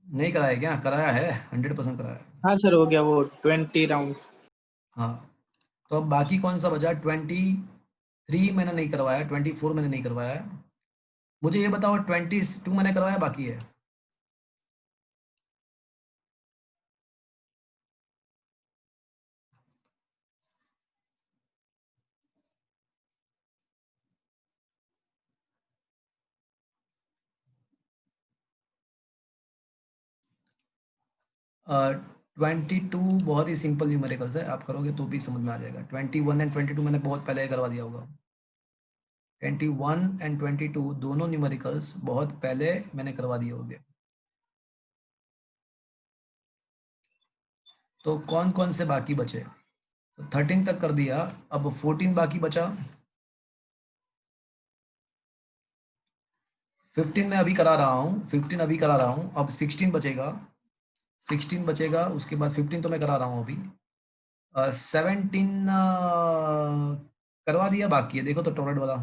नहीं कराया क्या? कराया है, 100% कराया है। हाँ सर, हो गया वो 20 राउंड्स। हाँ, तो अब बाकी कौन सा बचा? 23 मैंने नहीं करवाया, 24 मैंने नहीं करवाया है। मुझे ये बताओ 22 मैंने करवाया, बाकी है? uh, 22 बहुत ही सिंपल न्यूमेरिकल्स है, आप करोगे तो भी समझ में आ जाएगा। 21 एंड 22 मैंने बहुत पहले करवा दिया होगा। 21 एंड 22 दोनों न्यूमेरिकल्स बहुत पहले मैंने करवा दिए होंगे। तो कौन कौन से बाकी बचे? तो 13 तक कर दिया, अब 14 बाकी बचा। 15 में अभी करा रहा हूँ, 15 अभी करा रहा हूँ, अब 16 बचेगा। 16 बचेगा, उसके बाद 15 तो मैं करा रहा हूँ अभी। 17 करवा दिया, बाकी है देखो तो टॉयलेट वाला।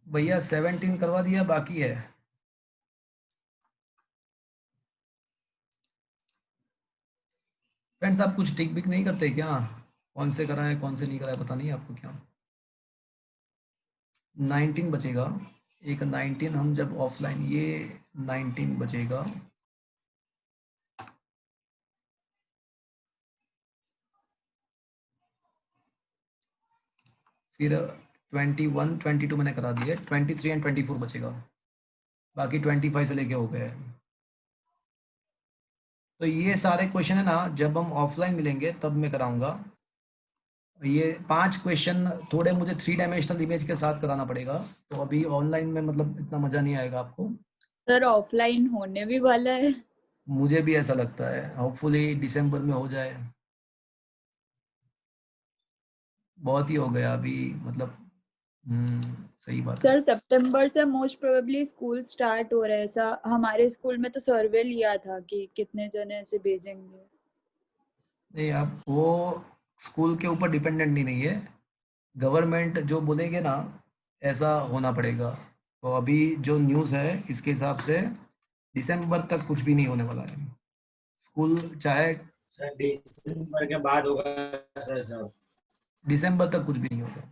भैया 17 करवा दिया, बाकी है। फ्रेंड्स आप कुछ टिक बिक नहीं करते क्या? कौन से करा है कौन से नहीं करा है पता नहीं आपको क्या? 19 बचेगा, एक 19 हम जब ऑफलाइन, ये 19 बचेगा। फिर 21 22 मैंने करा दिए, 23 एंड 24 बचेगा, बाकी 25 से लेके हो गए। तो ये सारे क्वेश्चन है ना, जब हम ऑफलाइन मिलेंगे तब मैं कराऊंगा। ये 5 क्वेश्चन थोड़े मुझे 3 डायमेंशनल इमेज के साथ कराना पड़ेगा, तो अभी ऑनलाइन में मतलब इतना मजा नहीं आएगा आपको। सर ऑफलाइन होने भी वाला है। मुझे भी ऐसा लगता है, होपफुली दिसंबर में हो जाए। बहुत ही हो गया अभी, मतलब सही बात है। सर सितंबर से मोस्ट प्रोबेबली स्कूल स्टार्ट हो रहा है, ऐसा हमारे स्कूल में तो सर्वे लिया था कि कितने जने ऐसे भेजेंगे। नहीं, आप वो स्कूल के ऊपर डिपेंडेंट ही नहीं है, गवर्नमेंट जो बोलेगे ना ऐसा होना पड़ेगा। तो अभी जो न्यूज़ है इसके हिसाब से दिसंबर तक कुछ भी नहीं होने वाला है। स्कूल चाहे सर दिसंबर के बाद होगा सर सब। दिसंबर तक कुछ भी नहीं होगा।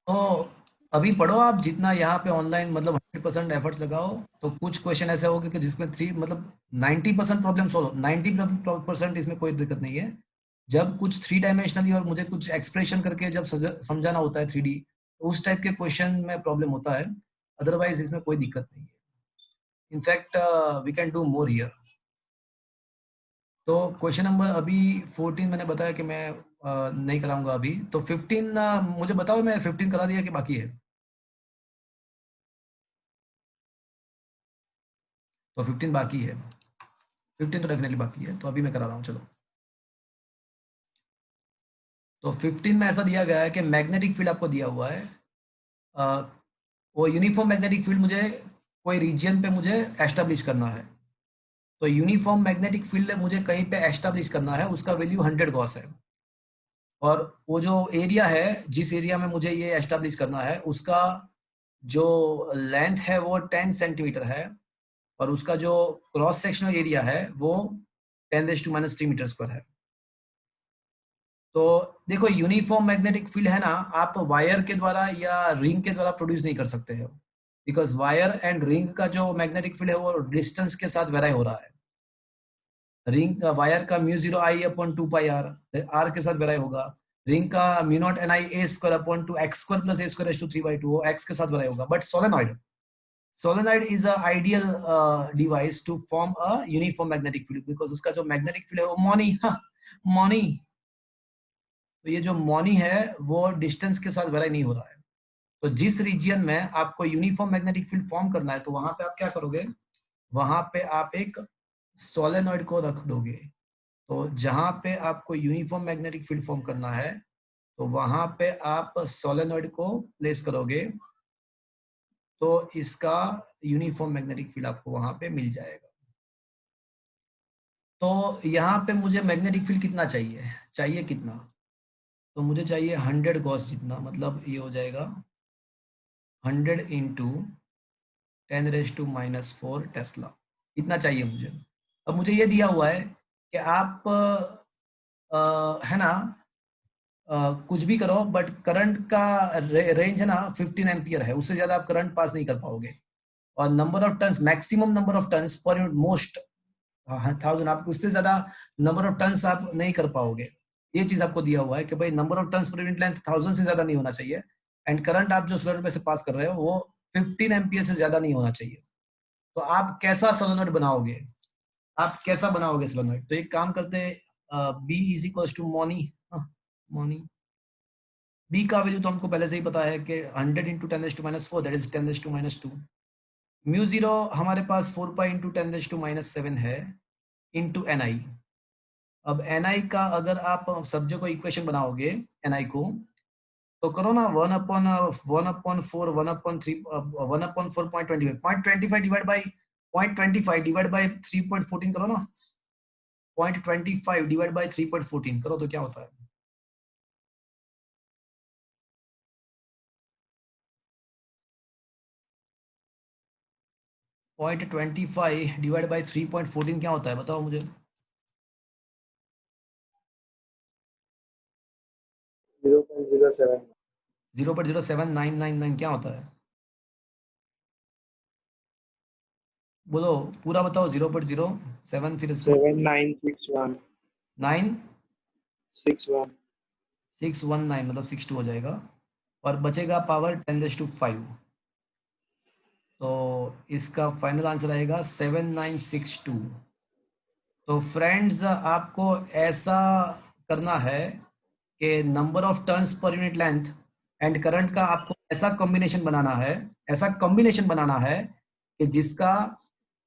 तो अभी पढ़ो आप जितना यहाँ पे ऑनलाइन, मतलब 100% एफर्ट्स लगाओ, तो कुछ क्वेश्चन ऐसे होंगे कि जिसमें 3 मतलब 90% प्रॉब्लम सॉल्व, 90% इसमें कोई दिक्कत नहीं है। जब कुछ 3 डायमेंशनली और मुझे कुछ एक्सप्रेशन करके जब समझाना होता है 3D, तो उस टाइप के क्वेश्चन में प्रॉब्लम होता है, अदरवाइज इसमें कोई दिक्कत नहीं है। In fact we can do more here. तो क्वेश्चन नंबर अभी 14 मैंने बताया कि मैं नहीं कराऊंगा अभी, तो 15 मुझे बताओ, मैं 15 करा दिया कि बाकी है? तो 15 बाकी है, 15 तो डेफिनेटली बाकी है, तो अभी मैं करा रहा हूँ चलो। तो 15 में ऐसा दिया गया है कि मैग्नेटिक फील्ड आपको दिया हुआ है, अ, वो यूनिफॉर्म मैग्नेटिक फील्ड मुझे कोई रीजन पे मुझे एस्टेब्लिश करना है। तो यूनिफॉर्म मैग्नेटिक फील्ड मुझे कहीं पे एस्टेब्लिश करना है, उसका वैल्यू 100 गॉस है। और वो जो एरिया है, जिस एरिया में मुझे ये एस्टेब्लिश करना है, उसका जो लेंथ है वो 10 सेंटीमीटर है, और उसका जो क्रॉस सेक्शनल एरिया है वो 10⁻³ मीटर स्क्वायर है। तो देखो यूनिफॉर्म मैग्नेटिक फील्ड है ना, आप वायर के द्वारा या रिंग के द्वारा प्रोड्यूस नहीं कर सकते हो, बिकॉज वायर एंड रिंग का जो मैग्नेटिक फील्ड है वो डिस्टेंस के साथ वेरी हो रहा है। रिंग वायर का μ0I/2πr आर के साथ वेरी होगा, रिंग का μ0NI² + x² + a²⁻² वो एक्स के साथ वेरी होगा। But solenoid is a ideal device to form a uniform magnetic field, because उसका जो मैग्नेटिक फील्ड है वो मॉनी, तो ये जो मॉनी है वो डिस्टेंस के साथ वेरी नहीं हो रहा है। तो जिस रीजियन में आपको यूनिफॉर्म मैग्नेटिक फील्ड फॉर्म करना है, तो वहां पे आप क्या करोगे, वहां पे आप एक सोलेनॉइड को रख दोगे। तो जहां पे आपको यूनिफॉर्म मैग्नेटिक फील्ड फॉर्म करना है, तो वहां पे आप सोलेनॉइड को प्लेस करोगे, तो इसका यूनिफॉर्म मैग्नेटिक फील्ड आपको वहां पे मिल जाएगा। तो यहाँ पे मुझे मैग्नेटिक फील्ड कितना चाहिए, कितना? तो मुझे चाहिए 100 गॉस जितना, मतलब ये हो जाएगा 100 इंटू 10⁻⁻⁴ टेस्ला, इतना चाहिए मुझे। अब मुझे ये दिया हुआ है कि आप है ना कुछ भी करो, बट करंट का रेंज है ना 15 एम्पियर है, उससे ज्यादा आप करंट पास नहीं कर पाओगे। और number of turns, maximum number of turns per unit, most 1000, आप उससे ज्यादा नंबर ऑफ टन्स आप नहीं कर पाओगे। ये चीज आपको दिया हुआ है कि भाई number of turns per unit length 1000 से ज्यादा नहीं होना चाहिए, एंड करंट आप जो सोलेनोइड में से पास कर रहे हो वो 15 एम्पियर से ज्यादा नहीं होना चाहिए। तो आप कैसा सोलेनोइड बनाओगे, आप कैसा बनाओगे सोलेनोइड? तो एक काम करते हैं, B is equal to mu naught, mu naught B का वैल्यू तो हमको पहले से ही पता है कि 100 into 10⁻⁴ that is 10⁻²। Mu zero हमारे पास 4 पाई इंटू 10⁻⁷ है इंटू ni। अब ni का अगर आप सब्जेक्ट को इक्वेशन बनाओगे ni को, तो करो ना 1/4 1/3 0.25 डिवाइड बाई 3.14 करो ना, 0.25 डिवाइड बाई 3.14 करो तो क्या होता है? पॉइंट 25 डिवाइड बाई 3.14 क्या होता है, बताओ मुझे। 0.07 0.07999 क्या होता है? बोलो पूरा बताओ। 0.07 फिर इसको 7961 61 9619 मतलब 62 हो जाएगा, और बचेगा पावर 10⁵ तो इसका फाइनल आंसर आएगा 7962। तो फ्रेंड्स आपको ऐसा करना है कि number of turns per unit length and current का आपको ऐसा कॉम्बिनेशन बनाना है, ऐसा कॉम्बिनेशन बनाना है कि जिसका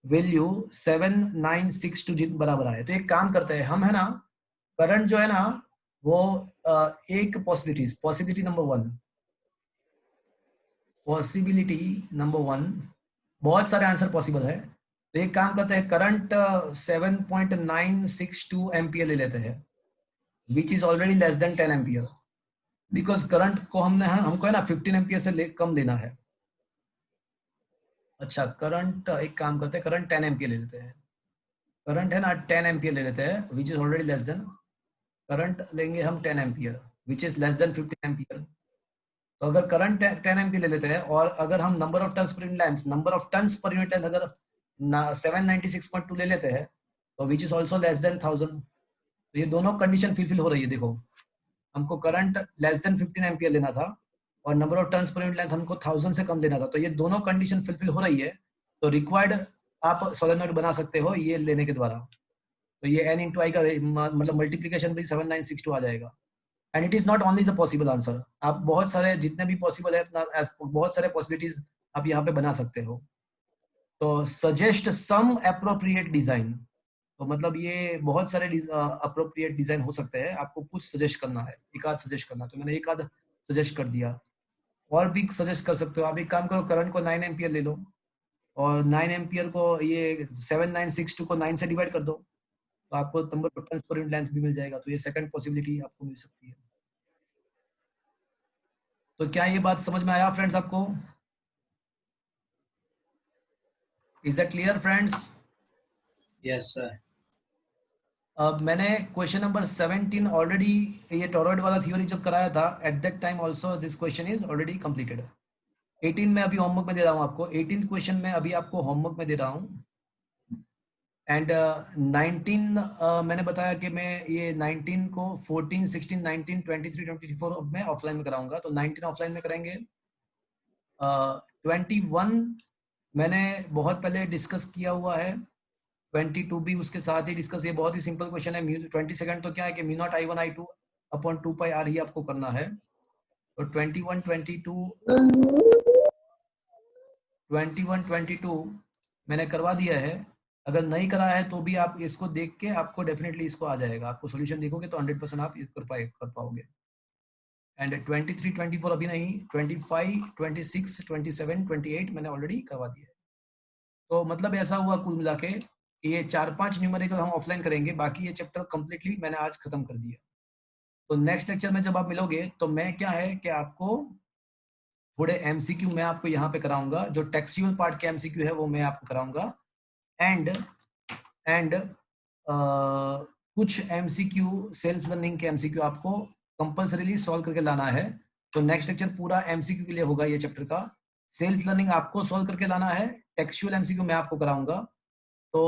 वैल्यू 7962 जित बराबर आए। तो एक काम करते हैं हम, है ना, करंट जो है ना वो एक पॉसिबिलिटी नंबर वन, बहुत सारे आंसर पॉसिबल है। तो एक काम करते हैं, करंट 7.962 एम्पियर ले लेते हैं, which is already less than 10 ampere, because current को हमको है ना 15 एम्पियर से कम लेना है। अच्छा करंट, एक काम करते हैं, करंट 10 एम्पियर ले लेते हैं, करंट है ना 10 एम्पियर ले लेते हैं, which is already less than, current लेंगे हम 10 ampere which is less than 15 ampere. तो अगर करंट 10 एम्पियर ले लेते हैं, और अगर हम number of turns per unit length, number of turns per unit length अगर 796.2 ले लेते हैं, तो which is also less than 1000। तो ये दोनों कंडीशन फुलफिल हो रही है। देखो हमको करंट लेस देन 15 एम्पियर लेना था और number of turns per unit length हमको 1000 से कम लेना था, तो ये दोनों कंडीशन फुलफिल हो रही है। तो रिक्वायर्ड आप सोलेनोइड बना सकते हो ये लेने के द्वारा। तो ये n इंटू आई का मतलब मल्टीप्लीकेशन भी 7962 आ जाएगा। And it is not only the possible answer, आप बहुत सारे जितने भी पॉसिबल है बहुत सारे पॉसिबिलिटीज आप यहाँ पे बना सकते हो। तो सजेस्ट सम अप्रोप्रिएट डिजाइन, तो मतलब ये बहुत सारे अप्रोप्रिएट डिजाइन हो सकते हैं, आपको कुछ सजेस्ट करना है, एक आध सजेस्ट करना। तो मैंने एक आध सजेस्ट कर दिया, और भी सजेस्ट कर सकते हो। आप एक काम करो, करंट को 9 एम्पियर ले लो और 9 एम्पियर को ये 7962 को 9 से डिवाइड कर दो, तो आपको number of turns per unit length भी मिल जाएगा। तो ये सेकंड पॉसिबिलिटी आपको मिल सकती है। तो क्या ये बात समझ में आया फ्रेंड्स आपको? Is that clear friends? Yes sir. अब मैंने क्वेश्चन नंबर 17 ऑलरेडी, ये टॉरॉइड वाला थ्योरी जब कराया था at that time also this question is already completed. 18 में अभी होमवर्क में दे रहा हूँ आपको, 18th क्वेश्चन में अभी आपको होमवर्क में दे रहा हूँ। एंड 19 मैंने बताया कि मैं ये 19 को 14 16 19 23 24 में ऑफलाइन में कराऊंगा, तो 19 ऑफलाइन में करेंगे। 21 मैंने बहुत पहले डिस्कस किया हुआ है, 22 भी उसके साथ ही डिस्कस, ये बहुत ही सिंपल क्वेश्चन है। 22 तो क्या है कि mu naught I1 I2 upon 2 pi R ही आपको करना है। तो 21 22 मैंने करवा दिया है। अगर नहीं करा है तो भी आप इसको देख के आपको डेफिनेटली इसको आ जाएगा, आपको सॉल्यूशन देखोगे तो 100% आप इस कर पाओगे। एंड 23 24 अभी नहीं, 25 26 27 28 मैंने ऑलरेडी करवा दिया है। तो मतलब ऐसा हुआ कुल मिला के ये 4-5 न्यूमेरिकल हम ऑफलाइन करेंगे, बाकी ये चैप्टर कंप्लीटली मैंने आज खत्म कर दिया। तो नेक्स्ट लेक्चर में जब आप मिलोगे तो मैं क्या है कि आपको थोड़े एमसीक्यू मैं आपको यहाँ पे कराऊंगा, जो टेक्सचुअल पार्ट के एमसीक्यू है वो मैं आपको कराऊंगा, एंड कुछ एमसीक्यू सेल्फ लर्निंग के एमसीक्यू आपको कंपल्सरीली सॉल्व करके लाना है। तो नेक्स्ट लेक्चर पूरा एमसीक्यू के लिए होगा ये चैप्टर का। सेल्फ लर्निंग आपको सॉल्व करके लाना है, टेक्सचुअल एमसीक्यू मैं आपको कराऊंगा। तो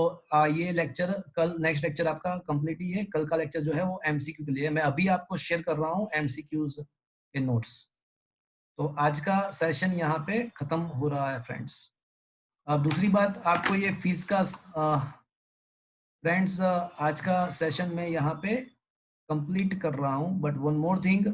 ये लेक्चर कल, नेक्स्ट लेक्चर आपका कंप्लीट ही है। कल का लेक्चर जो है वो एमसीक्यू के लिए। मैं अभी आपको शेयर कर रहा हूँ एमसीक्यूज के नोट्स। तो आज का सेशन यहाँ पे खत्म हो रहा है फ्रेंड्स। अब दूसरी बात, आपको ये फीस का फ्रेंड्स आज का सेशन में यहाँ पे कंप्लीट कर रहा हूँ, बट वन मोर थिंग,